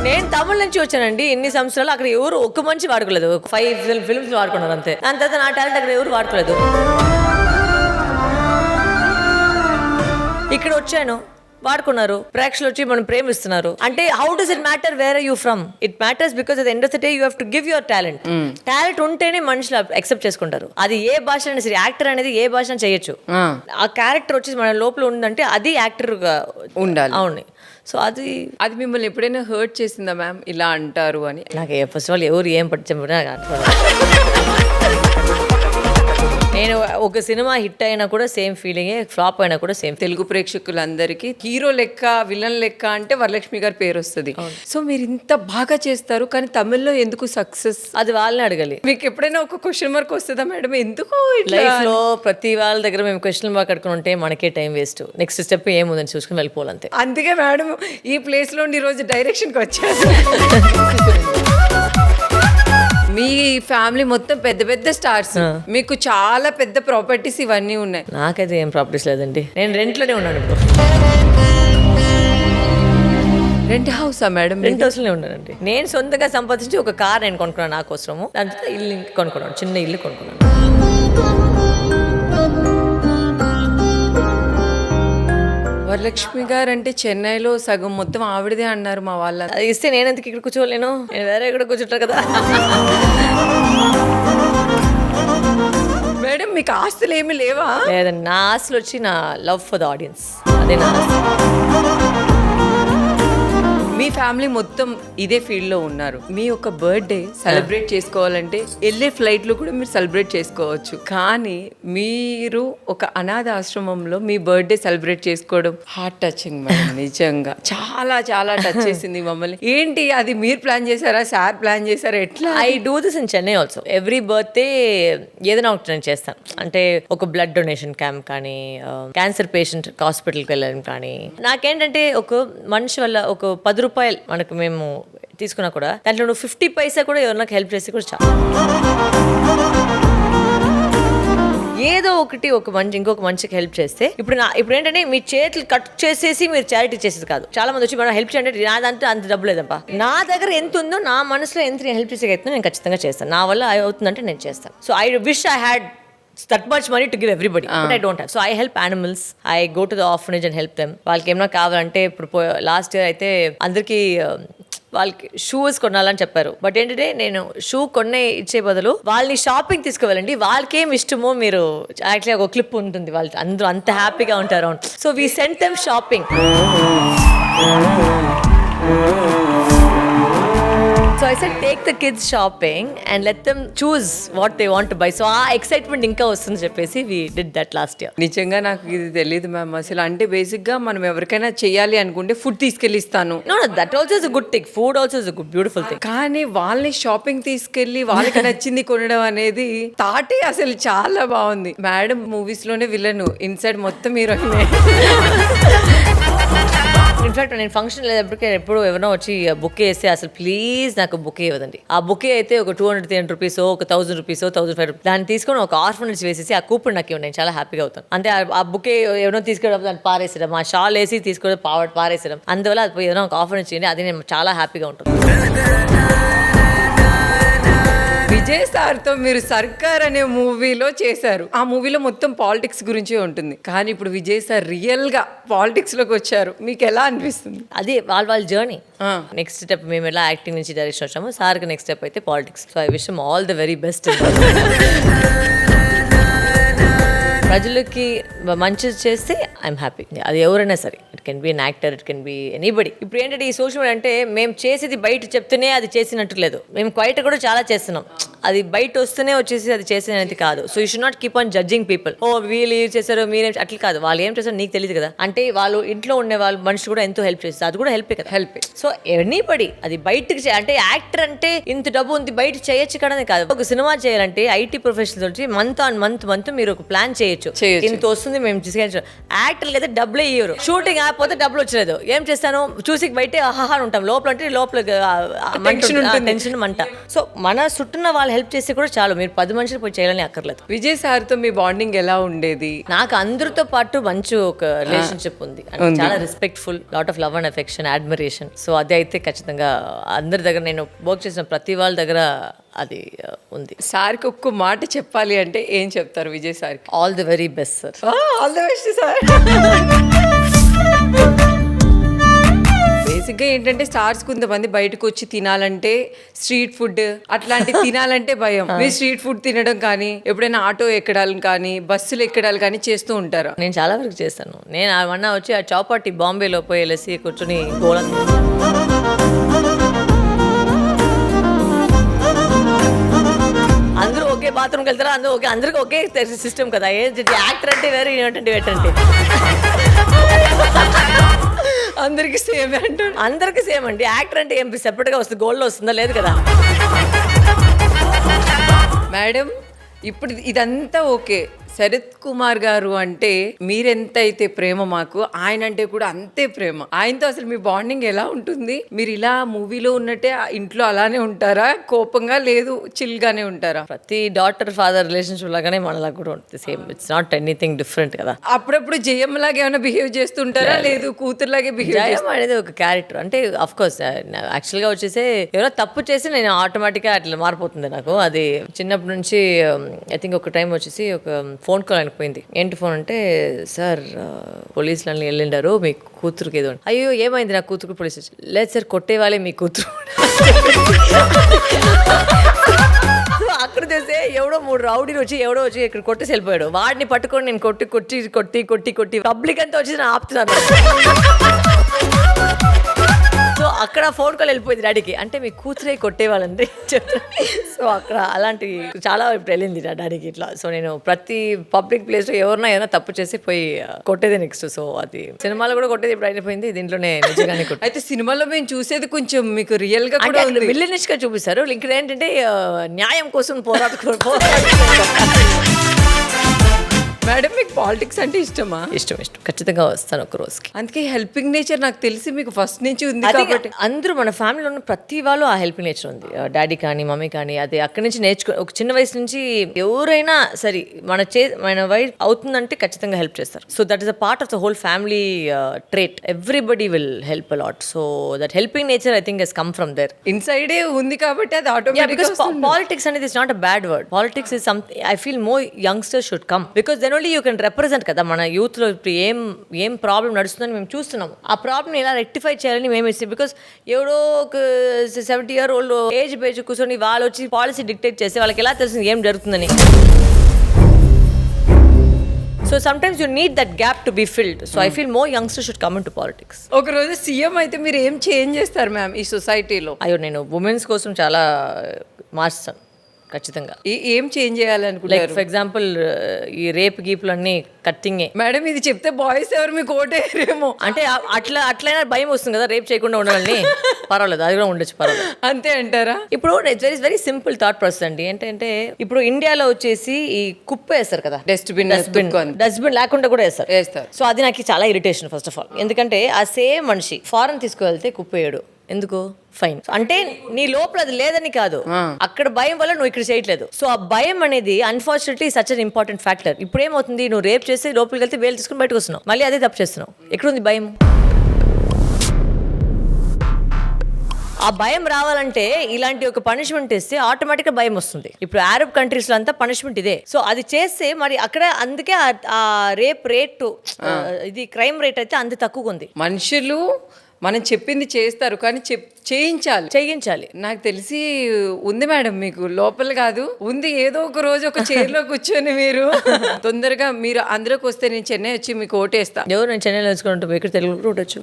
నేను తమిళ నుంచి వచ్చానండి ఇన్ని సంవత్సరాలు. అక్కడ ఎవరు ఒక్క మంచి వాడుకోలేదు. 5 ఫిల్మ్స్ వాడుకున్నారు అంతే. దాని తర్వాత నా టాలెంట్ అక్కడ ఎవరు వాడుకోలేదు. ఇక్కడ వచ్చాను, వాడుకున్నారు, ప్రేక్షకులు వచ్చి మనం ప్రేమిస్తున్నారు అంటే how does it matter where you from? It matters because at the end of the day you have to give your talent. Talent ఉంటేనే మనుషులు అక్సెప్ట్ చేసుకుంటారు. అది ఏ భాష అయినా సరే, యాక్టర్ అనేది ఏ భాష చేయొచ్చు. ఆ క్యారెక్టర్ వచ్చేసి మన లోపల ఉందంటే అది యాక్టర్ గా ఉండాలి. అవును. సో అది మిమ్మల్ని ఎప్పుడైనా హర్ట్ చేసిందా మ్యామ్ ఇలా అంటారు అని? నాకు ఫస్ట్ ఆఫ్ ఆల్ ఎవరు ఏం పట్టించబడి నేను ఒక సినిమా హిట్ అయినా కూడా సేమ్ ఫీలింగే, ఫ్లాప్ అయినా కూడా సేమ్. తెలుగు ప్రేక్షకులందరికీ హీరో లెక్క విలన్ లెక్క అంటే వరలక్ష్మి గారి పేరు వస్తుంది. సో మీరు ఇంత బాగా చేస్తారు కానీ తమిళ్లో ఎందుకు సక్సెస్? అది వాళ్ళని అడగాలి. మీకు ఎప్పుడైనా ఒక క్వశ్చన్ మార్క్ వస్తుందా మేడం ఎందుకు లైఫ్ లో? ప్రతి వాళ్ళ దగ్గర మేము క్వశ్చన్ మార్క్ అడుకుని ఉంటే మనకే టైం వేస్ట్. నెక్స్ట్ స్టెప్ ఏముందని చూసుకుని వెళ్ళిపోవాలంతే. అందుకే మేడం ఈ ప్లేస్ లో ఈ రోజు డైరెక్షన్ కి వచ్చారు. మీ ఫ్యామిలీ మొత్తం పెద్ద పెద్ద స్టార్స్, మీకు చాలా పెద్ద ప్రాపర్టీస్ ఇవన్నీ ఉన్నాయి. నాకైతే ఏం ప్రాపర్టీస్ లేదండి. నేను రెంట్లోనే ఉన్నాను ఇప్పుడు. రెంట్ హౌసా మేడం? రెంట్ హౌస్ లోనే ఉన్నానండి. నేను సొంతంగా సంపాదించి ఒక కార్ నేను కొనుక్కున్నాను నా కోసము. దాంతో ఇల్లు కొనుక్కున్నాను, చిన్న ఇల్లు కొనుక్కున్నాను. వరలక్ష్మి గారు అంటే చెన్నైలో సగం మొత్తం ఆవిడదే అన్నారు మా వాళ్ళ. అది ఇస్తే నేను ఎందుకు ఇక్కడ కూర్చోలేను? నేను వేరే ఇక్కడ కూర్చుంటాను కదా. మేడం మీకు ఆస్తులు ఏమి లేవా? లేదండి, నా ఆస్తులు వచ్చి నా లవ్ ఫర్ ద ఆడియన్స్, అదే నా ఆస్తి. మీ ఫ్యామిలీ మొత్తం ఇదే ఫీల్డ్ లో ఉన్నారు. మీ యొక్క బర్త్డే సెలబ్రేట్ చేసుకోవాలంటే వెళ్ళే ఫ్లైట్ లో కూడా మీరు సెలబ్రేట్ చేసుకోవచ్చు. కానీ మీరు ఒక అనాథ ఆశ్రమంలో మీ బర్త్డే సెలబ్రేట్ చేసుకోవడం హార్ట్ టచింగ్ మేడం. నిజంగా చాలా చాలా టచ్ చేసింది మమ్మల్ని. ఏంటి అది మీరు ప్లాన్ చేశారా, సార్ ప్లాన్ చేశారా, ఎట్లా? I do this in Chennai also. Every birthday ఏదైనా ఒకటి నేను చేస్తాను. అంటే ఒక బ్లడ్ డొనేషన్ క్యాంప్ కానీ, క్యాన్సర్ పేషెంట్ హాస్పిటల్కి వెళ్ళడం కానీ. నాకేంటంటే ఒక మనిషి వల్ల ఒక 10 రూపాయలు మనకు మేము తీసుకున్నా కూడా దాంట్లో నువ్వు 50 పైసా కూడా ఎవరికి హెల్ప్ చేస్తే కూడా చాలా. ఏదో ఒకటి ఇంకొక మనిషికి హెల్ప్ చేస్తే ఇప్పుడు ఏంటంటే మీ చేతులు కట్ చేసేసి మీరు చారిటీ చేసేది కాదు. చాలా మంది వచ్చి మనం హెల్ప్ చేయండి, నాదంటే అంత డబ్బు లేదప్పా. నా దగ్గర ఎంత ఉందో, నా మనసులో ఎంత నేను హెల్ప్ చేసే నేను ఖచ్చితంగా చేస్తాను. నా వల్ల అవుతుందంటే నేను చేస్తాను. So I wish I had that much money to give everybody, but I don't have. So I help animals. I go to the orphanage and help them. వాళ్ళకి ఏమైనా కావాలంటే ఇప్పుడు లాస్ట్ ఇయర్ అయితే అందరికీ వాళ్ళకి షూస్ కొనాలని చెప్పారు. బట్ ఏంటంటే నేను షూ ఇచ్చే బదులు వాళ్ళని షాపింగ్ తీసుకువెళ్ళండి, వాళ్ళకి ఏం ఇష్టమో మీరు యాక్చువల్లీ ఒక క్లిప్ ఉంటుంది, వాళ్ళు అందరూ అంత హ్యాపీగా ఉంటారు. So we sent them shopping. So I said take the kids shopping and let them choose what they want to buy. So ఆ ఎక్సైట్మెంట్ ఇంకా వస్తుంది చెప్పేసి we did that last year. నిజంగా నాకు ఇది తెలియదు మ్యామ్ అసలు. అంటే బేసిక్ గా మనం ఎవరికైనా చేయాలి అనుకుంటే food తీసుకెళ్ళిస్తాను. No, that also is a good thing. Food also is a good beautiful thing. కానీ వాళ్ళని షాపింగ్ తీసుకెళ్లి వాళ్ళకి నచ్చింది కొనడం అనేది తాటే అసలు చాలా బాగుంది. మేడం మూవీస్ లోనే విలను, ఇన్సైడ్ మొత్తం హీరోయిన్. ఇన్ఫాక్ట్ నేను ఫంక్షన్ లేదప్పటికే ఎప్పుడు ఎవరో వచ్చి బుకే వేస్తే అసలు ప్లీజ్ నాకు బుకే ఇవ్వదండి. ఆ బుకే అయితే ఒక 200 రూపీస్, ఒక 1000 రూపీస్, 1005 రూపీస్ దాన్ని తీసుకొని ఒక ఆర్ఫనేజ్ వేసేసి ఆ కూపన్ నాకు ఇవ్వండి, నేను చాలా హ్యాపీగా అవుతాను. అంటే ఆ బుకే ఎవరో తీసుకెళ్ళడం, దాన్ని పారేసడం, ఆ షాల్ వేసి తీసుకోవడం, పారేసడం, అందువల్ల అది ఏదైనా ఒక ఆర్ఫనేజ్ చేయండి, అది నేను చాలా హ్యాపీగా ఉంటాను. విజయ్ సార్తో మీరు సర్కార్ అనే మూవీలో చేశారు. ఆ మూవీలో మొత్తం పాలిటిక్స్ గురించే ఉంటుంది. కానీ ఇప్పుడు విజయ్ సార్ రియల్ గా పాలిటిక్స్ లోకి వచ్చారు, మీకు ఎలా అనిపిస్తుంది? అది వాళ్ళ జర్నీ. నెక్స్ట్ స్టెప్ మేము ఎలా యాక్టింగ్ నుంచి డైరెక్షన్ వచ్చాము, సార్కి నెక్స్ట్ స్టెప్ అయితే politics. So I wish him all the very best. ప్రజలకి మంచి చేస్తే ఐఎమ్ హ్యాపీ. అది ఎవరైనా సరే, it can be an actor, it can be anybody. ఇప్పుడు ఏంటంటే ఈ సోషల్ మీడియా అంటే మేము చేసేది బయట చెప్తూనే అది చేసినట్టు లేదు, మేము బయట కూడా చాలా చేస్తున్నాం. అది బయట వస్తూనే వచ్చేసి అది చేసేది కాదు. So you should not keep on judging people. ఓ వీళ్ళు ఏం చేశారో మీరేం, అట్లా కాదు. వాళ్ళు ఏం చేశారో నీకు తెలియదు కదా. అంటే వాళ్ళు ఇంట్లో ఉండే వాళ్ళు మనిషి కూడా ఎంతో హెల్ప్ చేస్తారు, అది కూడా హెల్పే కదా. హెల్ప్. సో ఎనీబడి అది బయటకి అంటే యాక్టర్ అంటే ఇంత డబ్బు ఉంది బయట చేయొచ్చు కదా కాదు. ఒక సినిమా చేయాలంటే ఐటీ ప్రొఫెషనల్ వచ్చి మంత్ ఆన్ మంత్ మీరు ఒక ప్లాన్ చేయొచ్చు, ఇంత వస్తుంది మేము తీసుకెళ్ళచ్చు. యాక్టర్లు అయితే డబ్బులే ఇవ్వరు. షూటింగ్ ఆగిపోతే డబ్బులు వచ్చలేదు, ఏం చేస్తాను చూసి బయట ఆహా ఉంటాం, లోపల అంటే లోపల టెన్షన్ మంట. సో మన చుట్టూన్న వాళ్ళు హెల్ప్ చేస్తే కూడా చాలు, మీరు 10 మనుషులు పోయి చేయాలని అక్కర్లేదు. విజయ్ సార్తో మీ బాండింగ్ ఎలా ఉండేది? నాకు అందరితో పాటు మంచి ఒక రిలేషన్షిప్ ఉంది, చాలా respectful, lot of love and affection, admiration. So అది అయితే ఖచ్చితంగా అందరి దగ్గర, నేను వర్క్ చేసిన ప్రతి వాళ్ళ దగ్గర అది ఉంది. సార్కి ఒక్క మాట చెప్పాలి అంటే ఏం చెప్తారు విజయ్ సార్కి? All the very best sir. All the best sir. బేసిక్గా ఏంటంటే స్టార్స్ కొంతమంది బయటకు వచ్చి తినాలంటే స్ట్రీట్ ఫుడ్ అట్లాంటి తినాలంటే భయం. మీరు స్ట్రీట్ ఫుడ్ తినడం కానీ ఎప్పుడైనా ఆటో ఎక్కడాలు కానీ బస్సులు ఎక్కడాలు కానీ చేస్తూ ఉంటారు? నేను చాలా వరకు చేస్తాను. నేను మొన్న వచ్చి ఆ చౌపాటి బాంబేలో పోయి వెళ్ళేసి కూర్చొని గోళం అందరూ ఒకే బాత్రూమ్కి వెళ్తారా, అందరూ ఒకే, అందరికీ ఒకే సిస్టమ్ కదా. ఏంటి యాక్టర్ అంటే వేరే, ఏంటంటే ఏంటంటే అందరికి సేమ్ అంటారు. అందరికీ సేమ్ అండి. యాక్టర్ అంటే ఏం సెపరేట్గా వస్తుంది, గోల్డ్లో వస్తుందా? లేదు కదా. మేడం ఇప్పుడు ఇదంతా ఓకే, శరత్ కుమార్ గారు అంటే మీరెంతైతే ప్రేమ మాకు, ఆయన అంటే కూడా అంతే ప్రేమ. ఆయనతో అసలు మీ బాండింగ్ ఎలా ఉంటుంది? మీరు ఇలా మూవీలో ఉన్నట్టే ఇంట్లో అలానే ఉంటారా? కోపంగా లేదు చిల్ గానే ఉంటారా? ప్రతి డాటర్ ఫాదర్ రిలేషన్షిప్ లాగానే మనలా కూడా ఉంటుంది. Same, it's not anything different కదా. అప్పుడప్పుడు జయం లాగా ఏమైనా బిహేవ్ చేస్తుంటారా? లేదు కూతురులాగే బిహేవ్? జయం అనేది ఒక క్యారెక్టర్. అంటే అఫ్ కోర్స్ యాక్చువల్గా వచ్చేసి ఎవరో తప్పు చేసి నేను ఆటోమేటిక్గా అట్లా మారిపోతుంది నాకు. అది చిన్నప్పటి నుంచి ఐ థింక్ ఒక టైం వచ్చేసి ఒక ఫోన్ కాల్ పోయింది. ఏంటి ఫోన్ అంటే, సార్ పోలీసులు అన్ని వెళ్ళిండారు, మీ కూతురుకి ఏదో. అయ్యో ఏమైంది నా కూతురు? పోలీసు లేదు సార్, కొట్టేవాళ్ళే మీ కూతురు. అక్కడ చూస్తే ఎవడో 3 రౌడీలు వచ్చి ఎవడో వచ్చి ఇక్కడ కొట్టేసి వెళ్ళిపోయాడు. వాడిని పట్టుకొని నేను కొట్టి కొట్టి కొట్టి కొట్టి కొట్టి పబ్లిక్ అంతా వచ్చి నేను ఆపుతున్నాను. సో అక్కడ ఫోన్ కాల్ వెళ్ళిపోయింది డాడీకి. అంటే మీ కూతురే కొట్టేవాళ్ళండి. సో అక్కడ అలాంటి చాలా ఇప్పుడు వెళ్ళింది నా డాడీకి ఇట్లా. సో నేను ప్రతి పబ్లిక్ ప్లేస్లో ఎవరైనా ఏదైనా తప్పు చేసి పోయి కొట్టేది నెక్స్ట్. సో అది సినిమాలో కూడా కొట్టేది ఇప్పుడు అయిపోయింది, దీంట్లోనే నిజంగానే కొట్టి. అయితే సినిమాలో మేము చూసేది కొంచెం మీకు రియల్ గా కూడా విలనిష్ గా చూపిస్తారు. ఇక్కడ ఏంటంటే న్యాయం కోసం పోరాడు. మేడం మీకు పాలిటిక్స్ అంటే ఇష్టమా? ఇష్టం ఖచ్చితంగా వస్తాను ఒక రోజుకి. అందుకే హెల్పింగ్ నేచర్ నాకు తెలిసి మీకు ఫస్ట్ నుంచి ఉంది కాబట్టి. అందరూ మన ఫ్యామిలీలో ఉన్న ప్రతి వాళ్ళు ఆ హెల్పింగ్ నేచర్ ఉంది. డాడీ కానీ మమ్మీ కానీ అది అక్కడి నుంచి నేర్చుకో. ఒక చిన్న వయసు నుంచి ఎవరైనా సరే మన వయసు అవుతుందంటే ఖచ్చితంగా హెల్ప్ చేస్తారు. So that is a part of the whole family trait. Everybody will help a lot. So that helping nature I think he's come from there. ఇన్సైడే ఉంది కాబట్టి అది ఆటోమేటిక్గా. పాలిటిక్స్ అనేది is not a bad word. Politics is something I feel more youngsters should come, because then only you can represent కదా. మన యూత్లో ఇప్పుడు ఏం ప్రాబ్లం నడుస్తుందని మేము చూస్తున్నాము. ఆ ప్రాబ్లమ్ ఎలా రెక్టిఫై చేయాలని మేము ఇస్తాం. బికాస్ ఎవడో ఒక 70 year old ఏజ్ పేజ్ కూర్చొని వాళ్ళు వచ్చి పాలసీ డిక్టేట్ చేస్తే వాళ్ళకి ఎలా తెలుస్తుంది ఏం జరుగుతుందని. So sometimes you need that gap to be filled. So I feel more youngsters should come in to politics. ఒక రోజు సీఎం అయితే మీరు ఏం చేంజ్ చేస్తారు మ్యామ్ ఈ సొసైటీలో? అయ్యో నేను ఉమెన్స్ కోసం చాలా మార్చుతాను ఖచ్చితంగా. ఏం చేంజ్ చేయాలనుకుంటారు? లైక్ ఫర్ ఎగ్జాంపుల్ ఈ రేప్ గీపులు అన్ని కట్టింగే. మేడం ఇది చెప్తే బాయ్స్ ఎవరు మీకు ఓటేరేమో అంటే అట్లయినా భయం వస్తుంది కదా రేప్ చేయకుండా ఉండాలని. పర్వాలేదు, అది కూడా ఉండొచ్చు, పర్వాలేదు. అంతే అంటారా? ఇప్పుడు it's very simple thought process అండి. ఏంటంటే ఇప్పుడు ఇండియాలో వచ్చేసి ఈ కుప్ప వేస్తారు కదా, డస్ట్బిన్ లేకుండా కూడా వేస్తారు. సో అది నాకు చాలా ఇరిటేషన్ ఫస్ట్ ఆఫ్ ఆల్. ఎందుకంటే ఆ సేమ్ మనిషి ఫారెన్ తీసుకువెళ్తే కుప్ప వేయడు, ఎందుకు? ఫైన్. అంటే నీ లోపల అది లేదని కాదు, అక్కడ భయం వల్ల నువ్వు ఇక్కడ చేయట్లేదు. సో ఆ భయం అనేది unfortunately such an important factor. ఇప్పుడు ఏమవుతుంది, నువ్వు రేప్ చేసి లోపలికి వెళ్తే వేలు తీసుకుని బయటకు వస్తున్నావు, మళ్ళీ అదే తప్పు చేస్తున్నావు. ఎక్కడుంది భయం? ఆ భయం రావాలంటే ఇలాంటి ఒక పనిష్మెంట్ ఇస్తే ఆటోమేటిక్గా భయం వస్తుంది. ఇప్పుడు అరబ్ కంట్రీస్లో అంతా పనిష్మెంట్ ఇదే. సో అది చేస్తే మరి అక్కడ అందుకే ఆ రేప్ రేట్ ఇది క్రైమ్ రేట్ అయితే అంత తక్కువ ఉంది. మనుషులు మనం చెప్పింది చేస్తారు కానీ చేయించాలి. నాకు తెలిసి ఉంది మేడం, మీకు లోపల కాదు ఉంది. ఏదో ఒక రోజు ఒక చైర్లో కూర్చొని మీరు తొందరగా మీరు అందరికి వస్తే నేను చెన్నై వచ్చి మీకు ఓటేస్తా. ఎవరు నేను చెన్నైలో వచ్చుకుంటా, ఇక్కడ తెలుగు కూడా ఉండొచ్చు.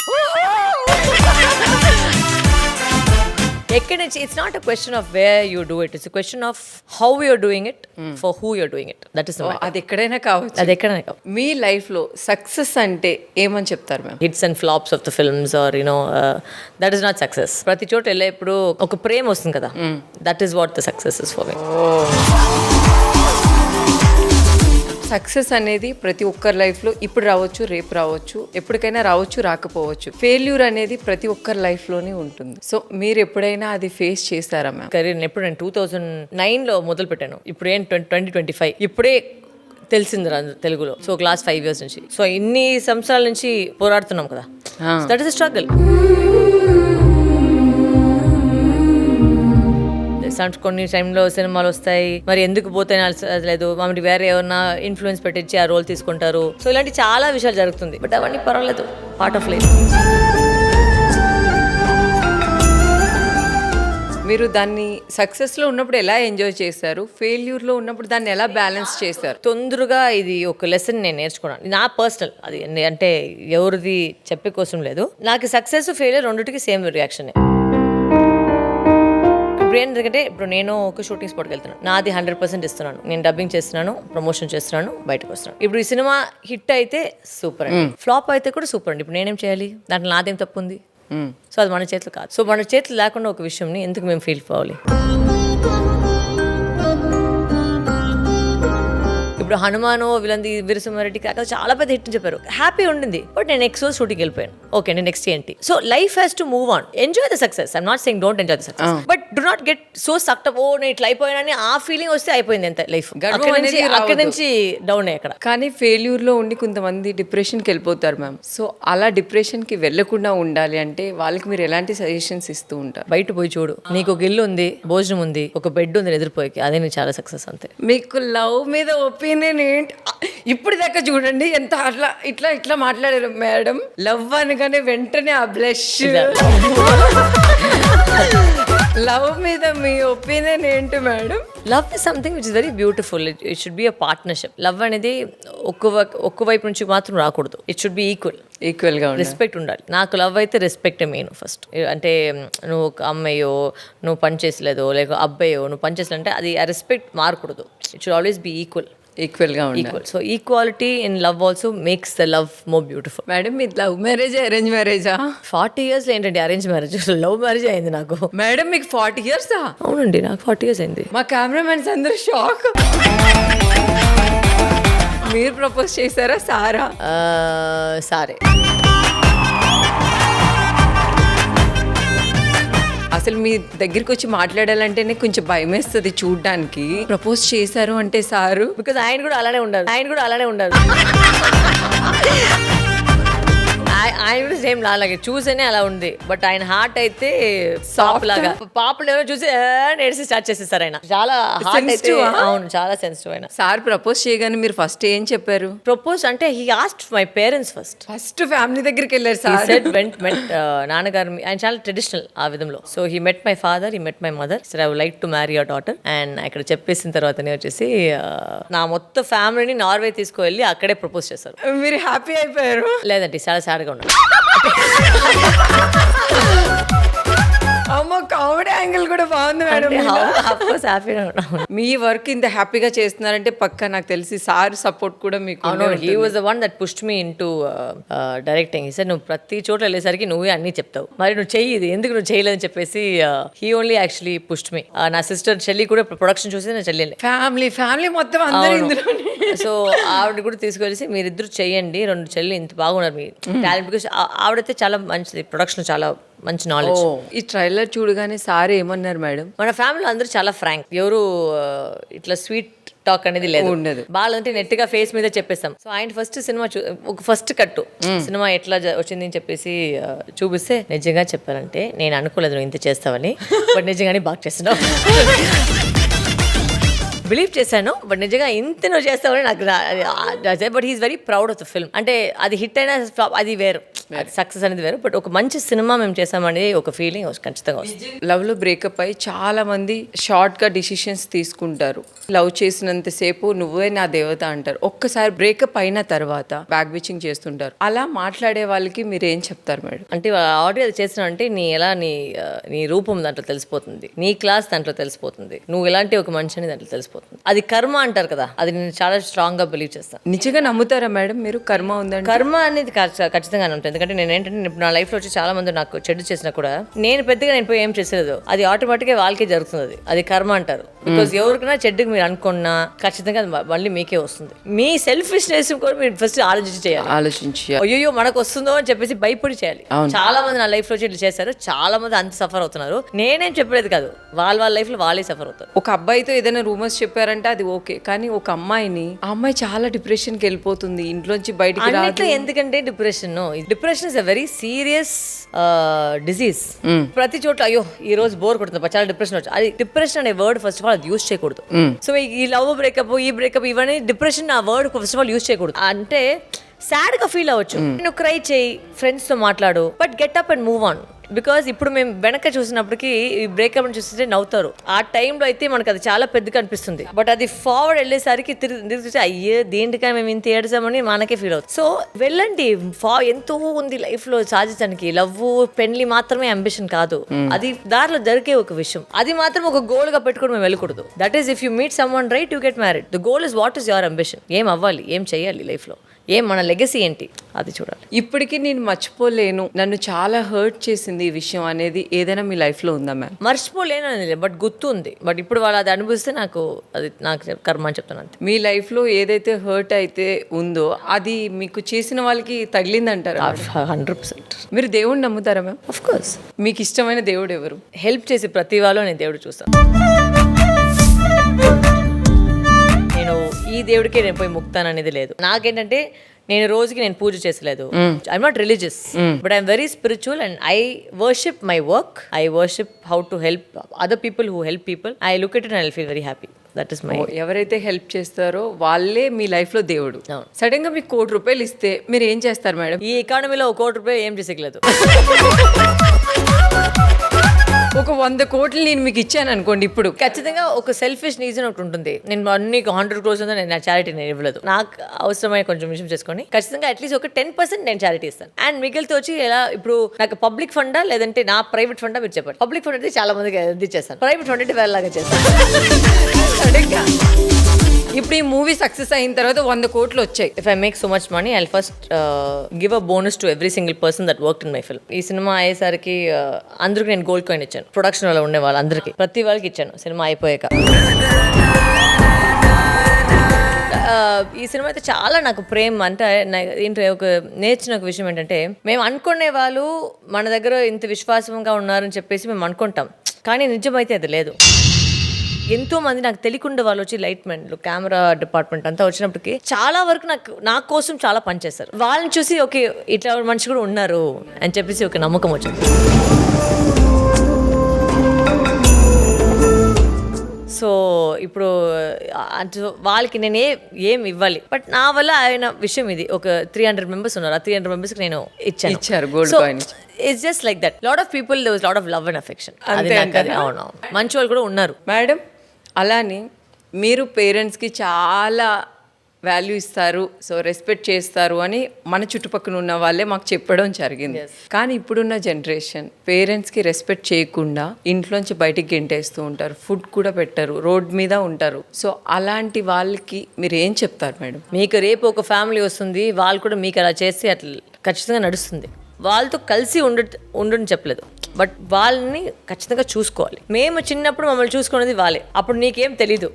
ఎక్కడి నుంచి? It's not a question of where you do it, it's question of how you're doing it, for who you're doing it. That is అది ఎక్కడైనా కావచ్చు. మీ లైఫ్ లో సక్సెస్ అంటే ఏమని చెప్తారు ma'am? Hits and flops of the films are that is not success. ప్రతి చోట వెళ్ళే ఇప్పుడు ఒక ప్రేమ వస్తుంది కదా, that is what the success is for me. Success అనేది ప్రతి ఒక్కరి లైఫ్లో ఇప్పుడు రావచ్చు, రేపు రావచ్చు, ఎప్పటికైనా రావచ్చు, రాకపోవచ్చు. ఫెయిల్యూర్ అనేది ప్రతి ఒక్కరి లైఫ్లోనే ఉంటుంది. సో మీరు ఎప్పుడైనా అది ఫేస్ చేస్తారా మ్యామ్? కెరీర్ ఎప్పుడు నేను 2009లో మొదలు పెట్టాను. ఇప్పుడు ఏం 2025 ఇప్పుడే తెలిసింది తెలుగులో. సో క్లాస్ 5 years నుంచి. సో ఇన్ని సంవత్సరాల నుంచి పోరాడుతున్నాం కదా, దట్ ఈస్ అ స్ట్రగుల్. కొన్ని టైంలో సినిమాలు వస్తాయి, మరి ఎందుకు పోతే లేదు, మమ్మల్ని వేరే ఏమన్నా ఇన్ఫ్లుయెన్స్ పెట్టించి ఆ రోల్ తీసుకుంటారు. సో ఇలాంటి చాలా విషయాలు జరుగుతుంది. బట్ అవన్నీ పర్వాలేదు, పార్ట్ ఆఫ్ లైఫ్. మీరు దాన్ని సక్సెస్ లో ఉన్నప్పుడు ఎలా ఎంజాయ్ చేశారు, ఫెయిల్యూర్ లో ఉన్నప్పుడు దాన్ని ఎలా బ్యాలెన్స్ చేశారు? తొందరగా ఇది ఒక లెసన్ నేను నేర్చుకున్నాను, నా పర్సనల్ అది అంటే ఎవరిది చెప్పే కోసం లేదు. నాకు సక్సెస్ ఫెయిల్యూర్ రెండింటికి సేమ్ రియాక్షన్. ఇప్పుడు ఏంటంటే ఇప్పుడు నేను ఒక షూటింగ్ స్పాట్కి వెళ్తున్నాను, నాది 100% ఇస్తున్నాను, నేను డబ్బింగ్ చేస్తున్నాను, ప్రమోషన్ చేస్తున్నాను, బయటకు వస్తున్నాను. ఇప్పుడు ఈ సినిమా హిట్ అయితే సూపర్ అండి, ఫ్లాప్ అయితే కూడా సూపర్ అండి. ఇప్పుడు నేనేం చేయాలి, దాంట్లో నాదేం తప్పు ఉంది? సో అది మన చేతులు కాదు. సో మన చేతులు లేకుండా ఒక విషయంని ఎందుకు మేము ఫీల్ అవ్వాలి? ఇప్పుడు హనుమాను వీళ్ళంది వీరసింహారెడ్డి కాక చాలా పెద్ద హిట్ అని చెప్పారు, హ్యాపీ ఉండింది. బట్ నేను నెక్స్ట్ రోజు షూటింగ్ వెళ్ళిపోయాను, ఓకే నేను నెక్స్ట్ ఏంటి? So life has to move on, enjoy the success. I'm not saying don't enjoy the success, but do not get so sucked up, ఓ నేను ఇట్లా అయిపోయానని ఆ ఫీలింగ్ వస్తే అయిపోయింది అంతే లైఫ్. అక్కడి నుంచి డౌన్ అక్కడ. కానీ ఫెయిల్యూర్ లో ఉండి కొంతమంది డిప్రెషన్ కి వెళ్ళిపోతారు మ్యామ్. సో అలా డిప్రెషన్ కి వెళ్లకుండా ఉండాలి అంటే వాళ్ళకి మీరు ఎలాంటి సజెషన్స్ ఇస్తూ ఉంటారు? బయట పోయి చూడు, నీకు ఒక ఇల్లు ఉంది, భోజనం ఉంది, ఒక బెడ్ ఉంది ఎదురుపోయి, అదే నీకు చాలా సక్సెస్ అంతే. మీకు లవ్ మీద ఒపీనియన్ ఏంటి? ఇప్పుడు దాకా చూడండి ఎంత అట్లా ఇట్లా ఇట్లా మాట్లాడారు మేడం. లవ్ అనగానే వెంటనే ఆ బ్లష్. లవ్ మీద మీ ఒపీనియన్ ఏంటి madam? Love is something which is very beautiful. It should be a partnership. Love అనేది ఒక్క వైపు నుంచి మాత్రం రాకూడదు. ఇట్ షుడ్ బి ఈక్వల్ గా రెస్పెక్ట్ ఉండాలి. నాకు లవ్ అయితే రెస్పెక్ట్ మెయిన్ ఫస్ట్. అంటే నువ్వు ఒక అమ్మాయో నువ్వు పని చేసలేదో లేక అబ్బాయో నువ్వు పని చేసలే అంటే అది ఆ రెస్పెక్ట్ మారకూడదు. It should always be equal గా ఉండాలి. So equality in love also makes the love more beautiful. Madam మీ లవ్ మ్యారేజ్ అరేంజ్ మ్యారేజా? 40 years ఏంటండి అరేంజ్ మ్యారేజ్, లవ్ మ్యారేజ్ అయింది నాకు. మేడం మీకు 40 years? అవునండి నాకు 40 years అయింది. మా కెమెరామెన్స్ అందరూ షాక్. మీరు ప్రపోజ్ చేశారా సారా? సరే. అసలు మీ దగ్గరికి వచ్చి మాట్లాడాలంటేనే కొంచెం భయం వేస్తుంది చూడ్డానికి. ప్రపోజ్ చేశారు అంటే సారు, బికాజ్ ఆయన కూడా అలానే ఉండాలి. ఆయన కూడా సేమ్ లాగే చూసేనే అలా ఉంది. బట్ ఆయన హార్ట్ అయితే సాఫ్ట్ లాగా. పాపలు ఎవరో చూసి నేర్చి స్టార్ట్ చేసేస్తారు. ఆయన చాలా హార్ట్ అయితే అవును చాలా సెన్సిటివ్. ఆయన సార్ ప్రపోజ్ చేయగానే మీరు ఫస్ట్ ఏం చెప్పారు? ప్రపోజ్ అంటే he asked my parents first family దగ్గరికి వెళ్ళారు సార్. నాన్నగారు ఆయన చాలా ట్రెడిషనల్ ఆ విధంలో. So he met my father, he met my mother, sir I would like to marry your daughter. And ఇక్కడ చెప్పేసిన తర్వాతనే వచ్చేసి నా మొత్తం ఫ్యామిలీని నార్వే తీసుకువెళ్ళి అక్కడే ప్రపోజ్ చేశారు. మీరు హ్యాపీ అయిపోయారు? లేదండి చాలా సాడ్గా ఉన్నాను. అమ్మ కామెడీ యాంగిల్ కూడా బాగుంది మేడం. మీ వర్క్ ఇంత హ్యాపీగా చేస్తున్నారంటే పక్కా నాకు తెలిసి సార్ సపోర్ట్ కూడా మీకు. He was the one that pushed me into directing. Sir నువ్వు ప్రతి చోట్ల వెళ్ళేసరికి నువ్వే అన్ని చెప్తావు, మరి నువ్వు చెయ్యి ఇది ఎందుకు నువ్వు చేయలేదని చెప్పేసి he only actually pushed me. నా సిస్టర్ చెల్లి కూడా ప్రొడక్షన్ చూసి నా చెల్లి ఫ్యామిలీ మొత్తం అందరూ. సో ఆవిడ కూడా తీసుకెళ్ళి మీరిద్దరు చెయ్యండి, 2 చెల్లి ఇంత బాగున్నారు మీ టాలెంట్. బికాస్ ఆవిడైతే చాలా మంచిది, ప్రొడక్షన్ చాలా మంచి నాలెడ్జ్. ఈ ట్రైలర్ చూడగానే సార్ ఏమన్నారు మేడం? మన ఫ్యామిలీలో అందరూ చాలా ఫ్రాంక్, ఎవరు ఇట్లా స్వీట్ టాక్ అనేది లేదు, ఉండదు. బాగాలంటే నెట్ గా ఫేస్ మీద చెప్పేస్తాం. సో ఆయన ఫస్ట్ సినిమా ఒక ఫస్ట్ కట్టు సినిమా ఎట్లా వచ్చింది అని చెప్పేసి చూపిస్తే నిజంగా చెప్పారంటే నేను అనుకోలేదు నువ్వు ఇంత చేస్తావని, బట్ నిజంగానే బాగా చేస్తున్నావు. బిలీవ్ చేశాను, బట్ నిజంగా ఇంత నువ్వు చేస్తావని నాకు. But he is very proud of the film. అంటే అది హిట్ అయినా అది వేరు, సక్సెస్ అనేది వేరు. బట్ ఒక మంచి సినిమా మేము చేసామనేది ఒక ఫీలింగ్ ఖచ్చితంగా వస్తుంది. లవ్ లో బ్రేకప్ అయి చాలా మంది షార్ట్ గా డిసిషన్స్ తీసుకుంటారు. లవ్ చేసినంతసేపు నువ్వే నా దేవత అంటారు. ఒక్కసారి బ్రేకప్ అయిన తర్వాత బ్యాక్ బిచింగ్ చేస్తుంటారు. అలా మాట్లాడే వాళ్ళకి మీరు ఏం చెప్తారు మేడం? అంటే ఆల్రెడీ అది చేసిన అంటే నీ రూపం దాంట్లో తెలిసిపోతుంది, నీ క్లాస్ దాంట్లో తెలిసిపోతుంది, నువ్వు ఎలాంటి ఒక మనిషి అని దాంట్లో తెలిసిపోతుంది. అది కర్మ అంటారు కదా, అది నేను చాలా స్ట్రాంగ్ గా బిలీవ్ చేస్తాను. నిజంగా నమ్ముతారా మేడం మీరు కర్మ ఉందండి? కర్మ అనేది ఖచ్చితంగానే ఉంటుంది. ఎందుకంటే నేను ఏంటంటే ఇప్పుడు నా లైఫ్ లో వచ్చి చాలా మంది నాకు చెడు చేసినా కూడా నేను పెద్దగా నేను పోయి ఏం చేసేది, అది ఆటోమేటిక్ గా వాళ్ళకే జరుగుతుంది. అది కర్మ అంటారు. బికాస్ ఎవరికైనా చెడ్డకి మీరు అనుకున్నా ఖచ్చితంగా మళ్ళీ మీకే వస్తుంది. మీ సెల్ఫిష్నెస్ కూడా మీరు ఫస్ట్ ఆలోచించి అయ్యో మనకు వస్తుందో అని చెప్పేసి భయపడి చేయాలి. చాలా మంది నా లైఫ్ లో ఇట్లా చేశారు, చాలా మంది అంత సఫర్ అవుతున్నారు. నేనేం చెప్పలేదు కాదు, వాళ్ళ లైఫ్ లో వాళ్ళే సఫర్ అవుతారు. ఒక అబ్బాయితో ఏదైనా రూమర్స్ చెప్పారంటే అది ఓకే, కానీ ఒక అమ్మాయిని ఆ అమ్మాయి చాలా డిప్రెషన్ కి వెళ్ళిపోతుంది, ఇంట్లోంచి బయటికి రాదు. ఎందుకంటే depression is a very serious disease. ప్రతి చోట్ల అయ్యో ఈ రోజు బోర్ కొడుతుంది చాలా డిప్రెషన్ వచ్చి, అది డిప్రెషన్ అనే వర్డ్ ఫస్ట్ ఆఫ్ ఆల్ అది యూజ్ చేయకూడదు. సో ఈ లవ్ బ్రేకప్ ఈ బ్రేకప్ ఇవన్నీ డిప్రెషన్ ఆ word first of all use చేయకూడదు. అంటే సాడ్ గా ఫీల్ అవ్వచ్చు, నువ్వు క్రై చేయి, ఫ్రెండ్స్ తో మాట్లాడు, but get up and move on. Because ఇప్పుడు మేము వెనక చూసినప్పటికీ ఈ బ్రేకప్ చూస్తుంటే నవ్వుతారు. ఆ టైంలో అయితే మనకు అది చాలా పెద్దగా అనిపిస్తుంది. బట్ అది ఫార్వర్డ్ వెళ్ళేసరికి తిరిగి అయ్యే దేంటికైనా మేము ఇంత ఏడ్చామని మనకే ఫీల్ అవుతుంది. సో వెళ్ళండి, ఎంతో ఉంది లైఫ్ లో సాధించడానికి. లవ్ పెళ్లి మాత్రమే అంబిషన్ కాదు, అది దారిలో జరిగే ఒక విషయం. అది మాత్రం ఒక గోల్ గా పెట్టుకుని మేము వెళ్ళకూడదు. That is if you meet some one right you get married. The goal is what is your ambition. ఏం అవ్వాలి, ఏం చేయాలి లైఫ్ లో, ఏం మన లెగసీ ఏంటి, అది చూడాలి. ఇప్పటికీ నేను మర్చిపోలేను, నన్ను చాలా హర్ట్ చేసింది ఈ విషయం అనేది ఏదైనా మీ లైఫ్ లో ఉందా మ్యామ్? మర్చిపోలేను అనేది బట్ గుర్తు ఉంది. బట్ ఇప్పుడు వాళ్ళు అది అనుభవిస్తే నాకు కర్మ అని చెప్తాను అంతే. మీ లైఫ్ లో ఏదైతే హర్ట్ అయితే ఉందో అది మీకు చేసిన వాళ్ళకి తగిలిందంటారా? 100%. మీరు దేవుడిని నమ్ముతారా మ్యామ్? Of course. మీకు ఇష్టమైన దేవుడు ఎవరు? హెల్ప్ చేసి ప్రతి వాళ్ళు నేను దేవుడు చూస్తాను. నేను ఈ దేవుడికే నేను పోయి ముక్తాను అనేది లేదు. నాకేంటంటే నేను రోజుకి నేను పూజ చేసలేదు. I'm not religious but I'm very spiritual and I worship my work. I worship how to help other people who help people. I look it and I feel very happy. That is my. ఎవరైతే help చేస్తారో వాళ్ళే మీ life లో దేవుడు. Sudden గా మీకు ₹1,00,00,000 ఇస్తే మీరు ఏం చేస్తారు మేడం? ఈ ఎకానమీలో ₹1,00,00,000 ఏం చేసేయలేదు. ఒక 100 కోట్లు నేను మీకు ఇచ్చాను అనుకోండి, ఇప్పుడు ఖచ్చితంగా ఒక సెల్ఫిష్ నీడ్స్ ఒకటి ఉంటుంది. నేను అన్ని 100 crores ఉందో నేను చారిటీ నేను ఇవ్వలేదు. నాకు అవసరమైన కొంచెం విషయం చేసుకొని ఖచ్చితంగా అట్లీస్ట్ ఒక 10% నేను చారిటీ ఇస్తాను. అండ్ మిగిలితో వచ్చి ఎలా ఇప్పుడు నాకు పబ్లిక్ ఫండా లేదంటే నా ప్రైవేట్ ఫండా మీరు చెప్పండి. పబ్లిక్ ఫండ్ అయితే చాలా మందికి ఇచ్చేస్తాను, ప్రైవేట్ ఫండ్ అయితే వేరేలాగా చేస్తాను. ఇప్పుడు ఈ మూవీ సక్సెస్ అయిన తర్వాత 100 కోట్లు వచ్చాయి. If I make so much money I first give a bonus to every single person that work in my film. ఈ సినిమా అయ్యేసరికి అందరికి నేను గోల్డ్ కాయిన్ ఇచ్చాను. ప్రొడక్షన్ లో ఉండే వాళ్ళందరికీ, ప్రతి వాళ్ళకి ఇచ్చాను సినిమా అయిపోయాక. ఈ సినిమా అయితే చాలా నాకు ప్రేమ. అంటే ఏంటంటే ఒక నేర్చిన ఒక విషయం ఏంటంటే, మేము అనుకునే వాళ్ళు మన దగ్గర ఇంత విశ్వాసంగా ఉన్నారని చెప్పేసి మేము అనుకుంటాం, కానీ నిజమైతే అది లేదు. ఎంతో మంది నాకు తెలియకుండా వాళ్ళు వచ్చి లైట్ మెన్లు, కెమెరా డిపార్ట్మెంట్ అంతా వచ్చినప్పటికీ చాలా వరకు నా కోసం చాలా పనిచేస్తారు. వాళ్ళని చూసి ఓకే ఇట్లా మనిషి కూడా ఉన్నారు అని చెప్పేసి ఒక నమ్మకం వచ్చింది. సో ఇప్పుడు వాళ్ళకి నేను ఏం ఇవ్వాలి, బట్ నా వల్ల ఆయన విషయం ఇది. ఒక 300 members ఉన్నారు, ఆ 300 members నేను ఇచ్చారు gold coin. It's just like that. Lot of people there was lot of love and affection. అవును, మంచి వాళ్ళు కూడా ఉన్నారు మేడం. అలానే మీరు పేరెంట్స్కి చాలా వాల్యూ ఇస్తారు, సో రెస్పెక్ట్ చేస్తారు అని మన చుట్టుపక్కల ఉన్న వాళ్ళే మాకు చెప్పడం జరిగింది. కానీ ఇప్పుడున్న జనరేషన్ పేరెంట్స్కి రెస్పెక్ట్ చేయకుండా ఇంట్లోంచి బయటికి గెంటేస్తూ ఉంటారు, ఫుడ్ కూడా పెట్టరు, రోడ్ మీద ఉంటారు. సో అలాంటి వాళ్ళకి మీరు ఏం చెప్తారు మేడం? మీకు రేపు ఒక ఫ్యామిలీ వస్తుంది, వాళ్ళు కూడా మీకు అలా చేస్తే అట్లా ఖచ్చితంగా నడుస్తుంది. వాళ్ళతో కలిసి ఉండని చెప్పలేదు, బట్ వాళ్ళని ఖచ్చితంగా చూసుకోవాలి. మేము చిన్నప్పుడు మమ్మల్ని చూసుకునేది వాళ్ళే, అప్పుడు నీకేం తెలీదు.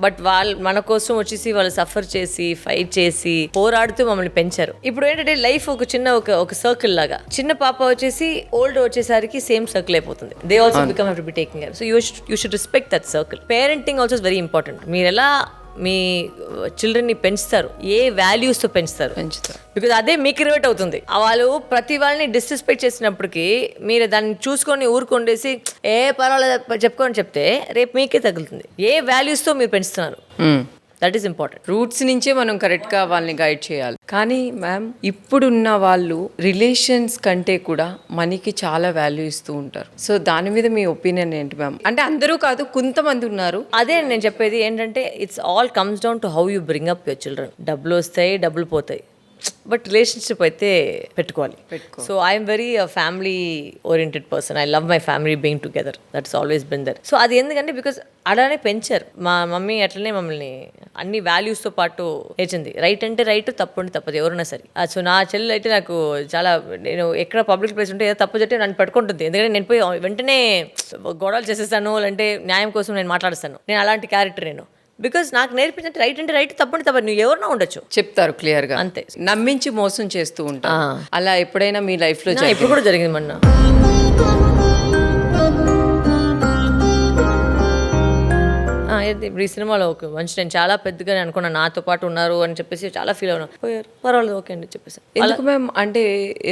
బట్ వాళ్ళు మన కోసం వచ్చేసి వాళ్ళు సఫర్ చేసి ఫైట్ చేసి పోరాడుతూ మమ్మల్ని పెంచారు. ఇప్పుడు ఏంటంటే లైఫ్ ఒక చిన్న ఒక సర్కిల్ లాగా. చిన్న పాప వచ్చేసి ఓల్డ్ వచ్చేసరికి సేమ్ సర్కిల్ అయిపోతుంది. They also become have to be taking care. So you should respect that circle. Parenting also is very important. మీరు ఎలా మీ చిల్డ్రన్ని పెంచుతారు, ఏ వాల్యూస్తో పెంచుతారు, బికాజ్ అదే మీకు రిలేట్ అవుతుంది. వాళ్ళు ప్రతి వాళ్ళని డిస్రెస్పెక్ట్ చేసినప్పటికీ మీరు దాన్ని చూసుకొని ఊరుకొండేసి ఏ పర్వాలేదు చెప్పుకొని చెప్తే రేపు మీకే తగులుతుంది. ఏ వాల్యూస్తో మీరు పెంచుతున్నారు, దట్ ఈస్ ఇంపార్టెంట్. రూట్స్ నుంచే మనం కరెక్ట్గా వాళ్ళని గైడ్ చేయాలి. కానీ మ్యామ్ ఇప్పుడున్న వాళ్ళు రిలేషన్స్ కంటే కూడా మనీకి చాలా వాల్యూ ఇస్తూ ఉంటారు. సో దాని మీద మీ ఒపీనియన్ ఏంటి మ్యామ్? అంటే అందరూ కాదు, కొంతమంది ఉన్నారు. అదే నేను చెప్పేది ఏంటంటే it's all comes down to how you bring up your children. డబ్బులు వస్తాయి, డబ్బులు పోతాయి, బట్ రిలేషన్షిప్ అయితే పెట్టుకోవాలి. So I'm very family oriented person. I love my family being together. That's always been there. So అది ఎందుకంటే బికాస్ అలానే పెంచారు మా మమ్మీ. అట్లనే మమ్మల్ని అన్ని వాల్యూస్తో పాటు నేర్చింది. రైట్ అంటే రైట్, తప్పు అంటే తప్పదు, ఎవరైనా సరే. సో నా చెల్లెలు అయితే నాకు చాలా, నేను ఎక్కడ పబ్లిక్ ప్లేస్ ఉంటే ఏదో తప్పు చెప్తే నన్ను పట్టుకుంటుంది. ఎందుకంటే నేను పోయి వెంటనే గొడవలు చేసేస్తాను, లేదంటే న్యాయం కోసం నేను మాట్లాడుస్తాను. నేను అలాంటి క్యారెక్టర్ నేను. బికాస్ నాకు నేర్పించంటే రైట్ అంటే రైట్, తప్పు అంటే తప్ప, నువ్వు ఎవరినో ఉండొచ్చు చెప్తారు క్లియర్ గా. అంతే. నమ్మించి మోసం చేస్తూ ఉంటారు. అలా ఎప్పుడైనా మీ లైఫ్ లో? ఇప్పుడు కూడా జరిగింది మొన్న. ఇప్పుడు ఈ సినిమాలో ఒక మంచి నేను చాలా పెద్దగా అనుకున్నా నాతో పాటు ఉన్నారు అని చెప్పేసి చాలా ఫీల్ అవునా పోయారు పర్వాలేదు ఓకే అండి చెప్పేసి ఎందుకు మ్యామ్ అంటే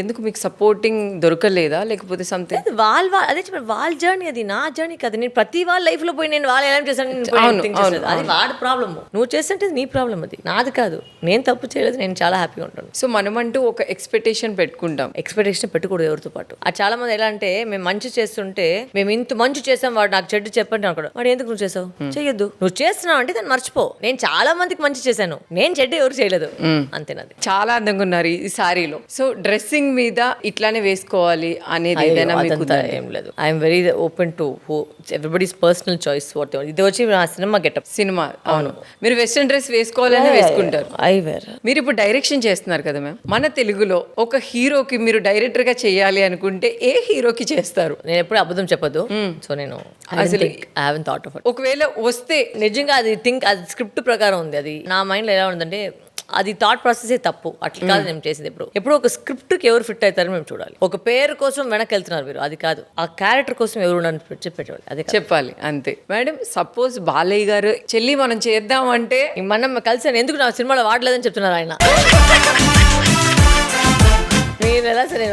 ఎందుకు మీకు సపోర్టింగ్ దొరకలేదా లేకపోతే సంథింగ్? అదే చెప్పారు వాళ్ళ జర్నీ, అది నా జర్నీ కదా. నేను ప్రతి వాళ్ళ లైఫ్ లో పోయి నేను వాళ్ళు ఎలా చేశాను అది వాడి ప్రాబ్లమ్. నువ్వు చేస్తుంటే నీ ప్రాబ్లం, అది నాది కాదు. నేను తప్పు చేయలేదు, నేను చాలా హ్యాపీగా ఉంటాను. సో మనమంటూ ఒక ఎక్స్పెక్టేషన్ పెట్టుకుంటాం. ఎక్స్పెక్టేషన్ పెట్టకూడదు ఎవరితో పాటు. అది చాలా మంది ఎలా అంటే మేము మంచి చేస్తుంటే మేము ఇంత మంచి చేసాం వాడు నాకు చెడ్డు చెప్పండి అనుకోడు. వాడు ఎందుకు నువ్వు చేసావు చెయ్యొద్దు, నువ్వు చేస్తున్నావు అంటే దాన్ని మర్చిపో. నేను చాలా మందికి మంచి చేశాను, నేను చెడ్డు ఎవరు చేయలేదు అంతేనది. చాలా అందంగా ఉన్నారు ఈ సారీలో. సో డ్రెస్సింగ్ మీద ఇట్లానే వేసుకోవాలి అనేది ఏదైనా మీకు ఉందా? ఏం లేదు. I'm very open to everybody's personal choice. What ఇది వచ్చి నా సినిమా గెటప్. సినిమా అవును, మీరు వెస్ట్రన్ డ్రెస్ వేసుకోవాలని వేసుకుంటారు. మీరు ఇప్పుడు డైరెక్షన్ చేస్తున్నారు కదా మ్యామ్, మన తెలుగులో ఒక హీరోకి మీరు డైరెక్టర్ గా చేయాలి అనుకుంటే ఏ హీరోకి చేస్తారు? నేను ఎప్పుడు అబద్ధం చెప్పదు. సో నేను అసలు I haven't thought of it. ఒకవేళ వస్తే నిజంగా అది అది స్క్రిప్ట్ ప్రకారం ఉంది. అది నా మైండ్ లో ఎలా ఉందంటే అది థాట్ ప్రాసెసే తప్పు. అట్లా కాదు నేను చేసేది. ఎప్పుడు ఒక స్క్రిప్ట్ కి ఎవరు ఫిట్ అవుతారో మేము చూడాలి. ఒక పేరు కోసం వెనక్కి వెళ్తున్నారు మీరు, అది కాదు. ఆ క్యారెక్టర్ కోసం ఎవరు పెట్టాలి, అదే చెప్పాలి అంతే. మేడం సపోజ్ బాలయ్య గారు చెల్లి మనం చేద్దాం అంటే మనం కలిసి ఎందుకు నా సినిమాలో వాడలేదని చెప్తున్నారు ఆయన. నేను ఎలా సరే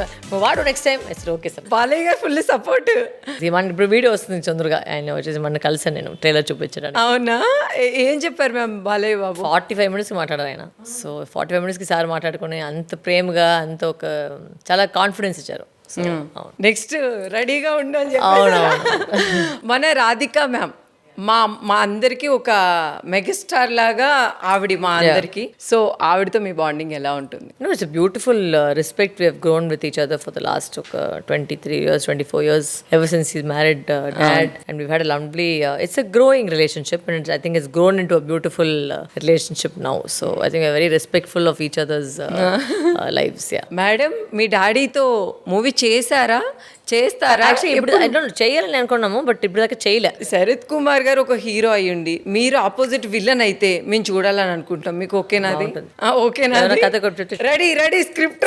వాడు next time okay sir. Balayya గారు ఫుల్ సపోర్ట్. మన ఇప్పుడు వీడియో వస్తుంది చంద్రుగా, ఆయన వచ్చేసి మన కలిసాను నేను ట్రైలర్ చూపించడానికి. అవునా, ఏం చెప్పారు మ్యామ్ బాలయ్య బాబు? 45 minutes మాట్లాడారు ఆయన. సో 45 minutes సార్ మాట్లాడుకుని అంత ప్రేమగా అంత ఒక చాలా కాన్ఫిడెన్స్ ఇచ్చారు. నెక్స్ట్ రెడీగా ఉండాలి. మన రాధిక మ్యామ్ మా అందరికి ఒక మెగాస్టార్ లాగా ఆవిడ మా అందరికి. సో ఆవిడతో మీ బాండింగ్ ఎలా ఉంటుంది? It's beautiful respect. We have grown with each other for the last ఒక 23 years 24 years ever since he's married dad and we've had a lovely it's a growing relationship and I think it's grown into a beautiful relationship now. So I think we're very respectful of each other's lives. Yeah. Madam మీ డాడీతో movie చేశారా చేస్తారా? ఇప్పుడు చేయాలని అనుకున్నాము but ఇప్పుడు దాకా చేయలే. శరత్ కుమార్ గారు ఒక హీరో అయ్యుండి మీరు ఆపోజిట్ విలన్ అయితే మేము చూడాలని అనుకుంటాం. మీకు ఓకేనాది? ఓకేనా? రెడీ స్క్రిప్ట్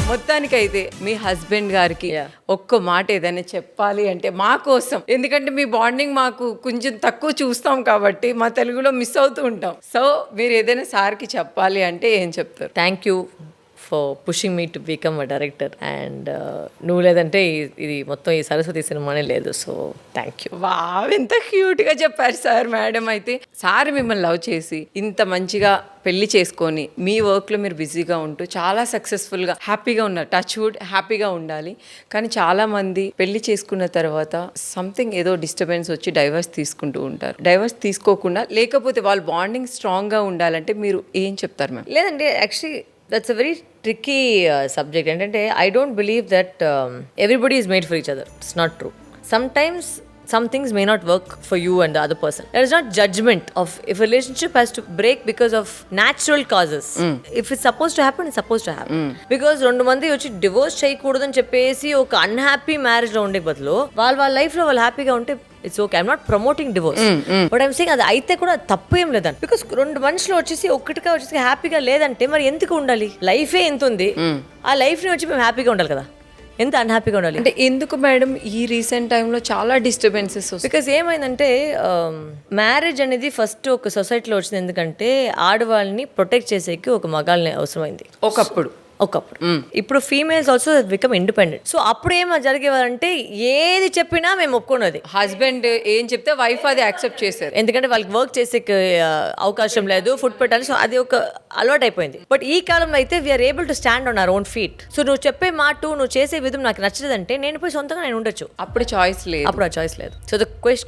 మొత్తానికైతే మీ హస్బెండ్ గారికి ఒక్క మాట ఏదైనా చెప్పాలి అంటే మా కోసం, ఎందుకంటే మీ బాండింగ్ మాకు కొంచెం తక్కువ చూస్తాం కాబట్టి మా తెలుగులో మిస్ అవుతూ ఉంటాం. సో మీరు ఏదైనా సార్కి చెప్పాలి అంటే ఏం చెప్తారు? Thank you for pushing me to become a director and నువ్వు లేదంటే ఇది మొత్తం ఈ సరస్వతి సినిమానే లేదు. So thank you. ఎంత క్యూట్గా చెప్పారు సార్. మేడం అయితే సార్ మిమ్మల్ని లవ్ చేసి ఇంత మంచిగా పెళ్లి చేసుకొని మీ వర్క్లో మీరు బిజీగా ఉంటూ చాలా సక్సెస్ఫుల్గా హ్యాపీగా ఉన్నారు. టచ్ వుడ్ హ్యాపీగా ఉండాలి. కానీ చాలామంది పెళ్లి చేసుకున్న తర్వాత సంథింగ్ ఏదో డిస్టర్బెన్స్ వచ్చి డైవర్స్ తీసుకుంటూ ఉంటారు. డైవర్స్ తీసుకోకుండా లేకపోతే వాళ్ళ బాండింగ్ స్ట్రాంగ్గా ఉండాలంటే మీరు ఏం చెప్తారు మ్యామ్? లేదండి, actually that's a very tricky subject. ఏంటంటే I don't believe that everybody is made for each other. It's not true. Sometimes some things may not work for you and the other person. There is not judgment of if a relationship has to break because of natural causes. If it's supposed to happen, it's supposed to happen. Because రెండు మంది వచ్చి divorce చేయకూడదని చెప్పేసి ఒక unhappy marriage లో ఉండే బదులు వాళ్ళ లైఫ్ లో వాళ్ళు హ్యాపీగా ఉంటే it's okay. I'm not promoting divorce but I'm saying అది అయితే కూడా తప్పు ఏం లేదండి. బికాస్ రెండు మనుషులు వచ్చేసి ఒక్కటిగా వచ్చేసి హ్యాపీగా లేదంటే మరి ఎందుకు ఉండాలి? లైఫే ఎంత ఉంది, ఆ లైఫ్ ని వచ్చి మేము హ్యాపీగా ఉండాలి కదా, ఎంత అన్హ్యాపీగా ఉండాలి? అంటే ఎందుకు మేడం ఈ రీసెంట్ టైంలో చాలా డిస్టర్బెన్సెస్? బికాస్ ఏమైందంటే మ్యారేజ్ అనేది ఫస్ట్ ఒక సొసైటీలో వచ్చింది ఎందుకంటే ఆడవాళ్ళని ప్రొటెక్ట్ చేసేకి ఒక మగాళ్ళని అవసరమైంది ఒకప్పుడు. ఇప్పుడు females also become independent. So అప్పుడు ఏమో జరిగేవారంటే ఏది చెప్పినా మేము ఒప్పుకున్నది. హస్బెండ్ ఏం చెప్తే వైఫ్ అది యాక్సెప్ట్ చేశారు, ఎందుకంటే వాళ్ళకి వర్క్ చేసే అవకాశం లేదు, ఫుడ్ పెట్టాలి. సో అది ఒక అలవాటు అయిపోయింది. బట్ ఈ కాలంలో అయితే we're able to stand on our own feet. So నువ్వు చెప్పే మాట, నువ్వు చేసే విధం నాకు నచ్చలేదంటే నేను పోయి సొంతంగా నేను ఉండొచ్చు. అప్పుడు చాయిస్ లేదు. అప్పుడు ఆ చాయిస్ లేదు. So the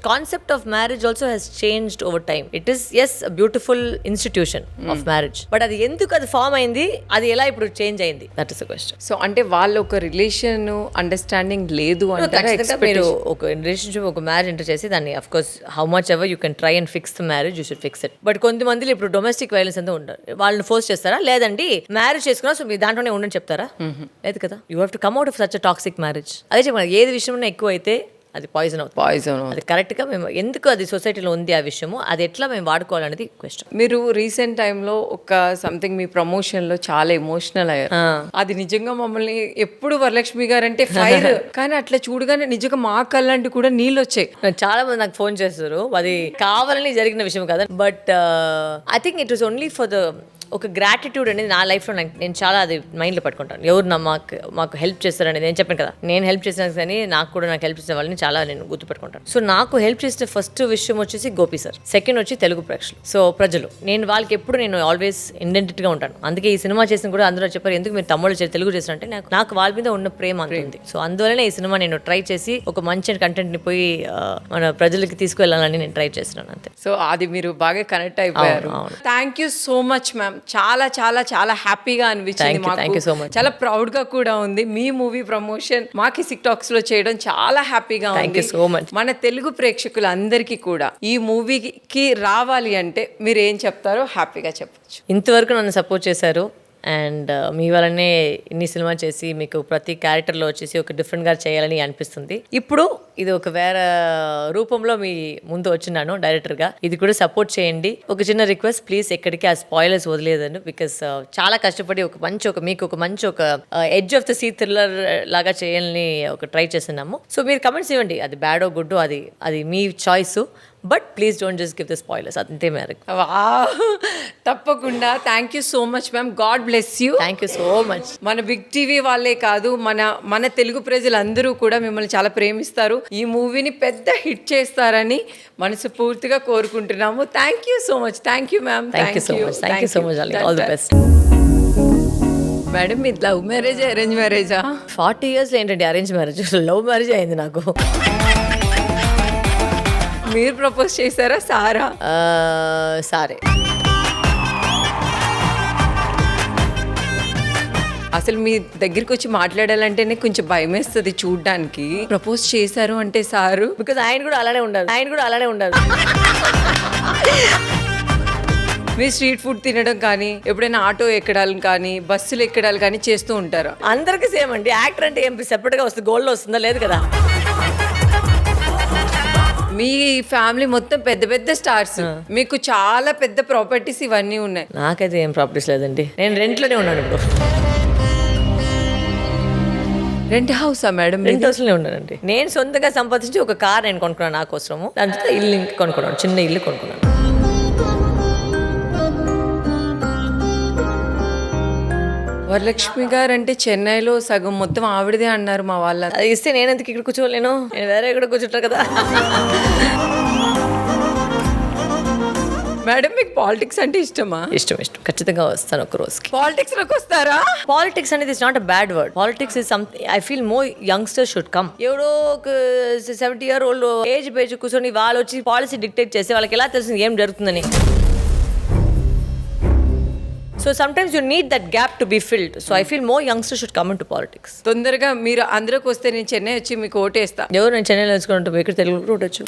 concept of marriage also has changed over time. It is yes a beautiful institution of marriage, but అది ఎందుకు అది ఫామ్ అయింది, అది ఎలా ఇప్పుడు చేంజ్ అయింది, that is the question. So అంటే వాళ్ళ ఒక రిలేషన్ అండర్స్టాండింగ్ లేదు అంటే మీరు ఒక రిలేషన్షిప్ ఒక మ్యారేజ్ ఎంటర్ చేసి దాన్ని of course how much ever you can try and fix the marriage, you should fix it. But కొంతమంది ఇప్పుడు డొమెస్టిక్ వైలెన్స్ అంతా ఉంటారు, వాళ్ళని ఫోర్స్ చేస్తారా? లేదండి మ్యారేజ్ చేసుకున్నా సో మీ దాంట్లోనే ఉండని చెప్తారా? లేదు కదా. You have to come out of such a toxic marriage. అదే చెప్పండి, ఏది విషయంలో ఎక్కువ అయితే అది పాయిజన్ అవుతుంది. పాయిజన్. అది కరెక్ట్గా మేము ఎందుకు అది సొసైటీలో ఉంది ఆ విషయము, అది ఎట్లా మేము వాడుకోవాలనేది క్వశ్చన్. మీరు రీసెంట్ టైంలో ఒక సంథింగ్ మీ ప్రమోషన్ లో చాలా ఎమోషనల్ అయ్యారు. అది నిజంగా మమ్మల్ని ఎప్పుడు వరలక్ష్మి గారు అంటే ఫైర్, కానీ అట్లా చూడగానే నిజంగా మా కళ్ళంటి కూడా నీళ్ళు వచ్చాయి. చాలా మంది నాకు ఫోన్ చేస్తారు, అది కావాలని జరిగిన విషయం కదా, but I think it was only for the ఒక గ్రాటిట్యూడ్ అనేది నా లైఫ్లో నేను చాలా అది మైండ్లో పట్టుకుంటాను. ఎవరు మాకు హెల్ప్ చేస్తారనేది నేను చెప్పాను కదా, నేను హెల్ప్ చేసిన కానీ నాకు హెల్ప్ చేసిన వాళ్ళని చాలా నేను గుర్తుపెట్టుకుంటాను. సో నాకు హెల్ప్ చేసిన ఫస్ట్ విషయం వచ్చేసి గోపి సార్, సెకండ్ వచ్చి తెలుగు ప్రేక్షకులు, సో ప్రజలు. నేను వాళ్ళకి ఎప్పుడు నేను ఆల్వేస్ ఇండెంటిటీగా ఉంటాను. అందుకే ఈ సినిమా చేసిన కూడా అందరూ చెప్పారు ఎందుకు మీరు తమ్ముళ్ళు తెలుగు చేస్తారంటే నాకు వాళ్ళ మీద ఉన్న ప్రేమ అంతుంది. సో అందువల్లనే ఈ సినిమా నేను ట్రై చేసి ఒక మంచి కంటెంట్ని పోయి మన ప్రజలకి తీసుకువెళ్ళాలని నేను ట్రై చేస్తున్నాను అంతే. సో అది మీరు బాగా కనెక్ట్ అయిపోయారు. Thank you so much ma'am. చాలా చాలా చాలా హ్యాపీగా అనిపించింది మాకు, చాలా ప్రౌడ్ గా కూడా ఉంది. మీ మూవీ ప్రమోషన్ మా కిసిక్ టాక్స్ లో చేయడం చాలా హ్యాపీగా ఉంది. So much. మన తెలుగు ప్రేక్షకులందరికీ కూడా ఈ మూవీకి రావాలి అంటే మీరు ఏం చెప్తారో హ్యాపీగా చెప్పచ్చు. ఇంతవరకు నన్ను సపోర్ట్ చేశారు అండ్ మీ వల్లనే ఇన్ని సినిమా చేసి మీకు ప్రతి క్యారెక్టర్లో వచ్చేసి ఒక డిఫరెంట్గా చేయాలని అనిపిస్తుంది. ఇప్పుడు ఇది ఒక వేరే రూపంలో మీ ముందు వచ్చినాను డైరెక్టర్గా, ఇది కూడా సపోర్ట్ చేయండి. ఒక చిన్న రిక్వెస్ట్, ప్లీజ్ ఎక్కడికి ఆ స్పాయిలర్స్ వదిలేదండి, బికాస్ చాలా కష్టపడి మీకు ఒక మంచి edge of the seat thriller లాగా చేయాలని ఒక ట్రై చేస్తున్నాము. సో మీరు కమెంట్స్ ఇవ్వండి, అది బ్యాడో గుడ్డో అది మీ choice, but please don't just give the spoilers, అంతే మేరకు. తప్పకుండా. Thank you so much ma'am. God bless you. Thank you so much. మన బిగ్ టీవీ వాళ్ళే కాదు, మన తెలుగు ప్రజలందరూ కూడా మిమ్మల్ని చాలా ప్రేమిస్తారు. ఈ మూవీని పెద్ద హిట్ చేస్తారని మనస్ఫూర్తిగా కోరుకుంటున్నాము. Thank you so much. Thank you ma'am. Thank you so much. Thank you so much. All the best. Madam మీ లవ్ మ్యారేజ్ అరేంజ్ మ్యారేజా? 40 yearsలో ఏంటంటే అరేంజ్ మ్యారేజ్, లవ్ మ్యారేజ్ అయింది నాకు. మీరు ప్రపోజ్ చేశారా సారా? సారే. అసలు మీ దగ్గరికి వచ్చి మాట్లాడాలంటేనే కొంచెం భయం వేస్తుంది చూడ్డానికి. ప్రపోజ్ చేశారు అంటే సారు, బికాజ్ ఆయన కూడా అలానే ఉండాలి. మీరు స్ట్రీట్ ఫుడ్ తినడం కానీ, ఎప్పుడైనా ఆటో ఎక్కడాలు కానీ, బస్సులు ఎక్కడాలు కానీ చేస్తూ ఉంటారు? అందరికీ సేమ్ అండి. యాక్టర్ అంటే ఏం సెపరేట్గా వస్తుంది, గోల్డ్లో వస్తుందా? లేదు కదా. మీ ఫ్యామిలీ మొత్తం పెద్ద పెద్ద స్టార్స్, మీకు చాలా పెద్ద ప్రాపర్టీస్ ఇవన్నీ ఉన్నాయి. నాకైతే ఏం ప్రాపర్టీస్ లేదండి, నేను రెంట్లోనే ఉన్నాను ఇప్పుడు. రెంట్ హౌసా మేడం? రెంట్ హౌస్లోనే ఉన్నానండి. నేను సొంతంగా సంపాదించి ఒక కార్ నేను కొనుక్కున్నాను నా కోసము, దాని తర్వాత ఇల్లు కొనుక్కున్నాను, చిన్న ఇల్లు కొనుక్కున్నాను. వరలక్ష్మి గారు అంటే చెన్నైలో సగం మొత్తం ఆవిడదే అన్నారు మా వాళ్ళ. అది ఇస్తే నేను ఎందుకు ఇక్కడ కూర్చోలేను, నేను వేరే ఇక్కడ కూర్చుంటాను కదా. మేడం మీకు పాలిటిక్స్ అంటే ఇష్టమా? ఇష్టం. ఖచ్చితంగా వస్తాను ఒక రోజుకి. పాలిటిక్స్ లోకి వస్తారా? పాలిటిక్స్ అనేది it's not a bad word. Politics is something I feel more youngsters should come. ఎవడో ఒక 70 year old ఏజ్ పేజ్ కూర్చొని వాళ్ళు వచ్చి పాలసీ డిక్టేట్ చేసి వాళ్ళకి ఎలా తెలుస్తుంది ఏం జరుగుతుందని. So sometimes you need that gap to be filled. So I feel more youngsters should come into politics. తొందరగా మీరు అందరికి వస్తే నేను చెన్నై వచ్చి మీకు ఓటేస్తా. ఎవరు నేను చెన్నైలో వేసుకుంటూ ఇక్కడ తెలుగు ఓటొచ్చు.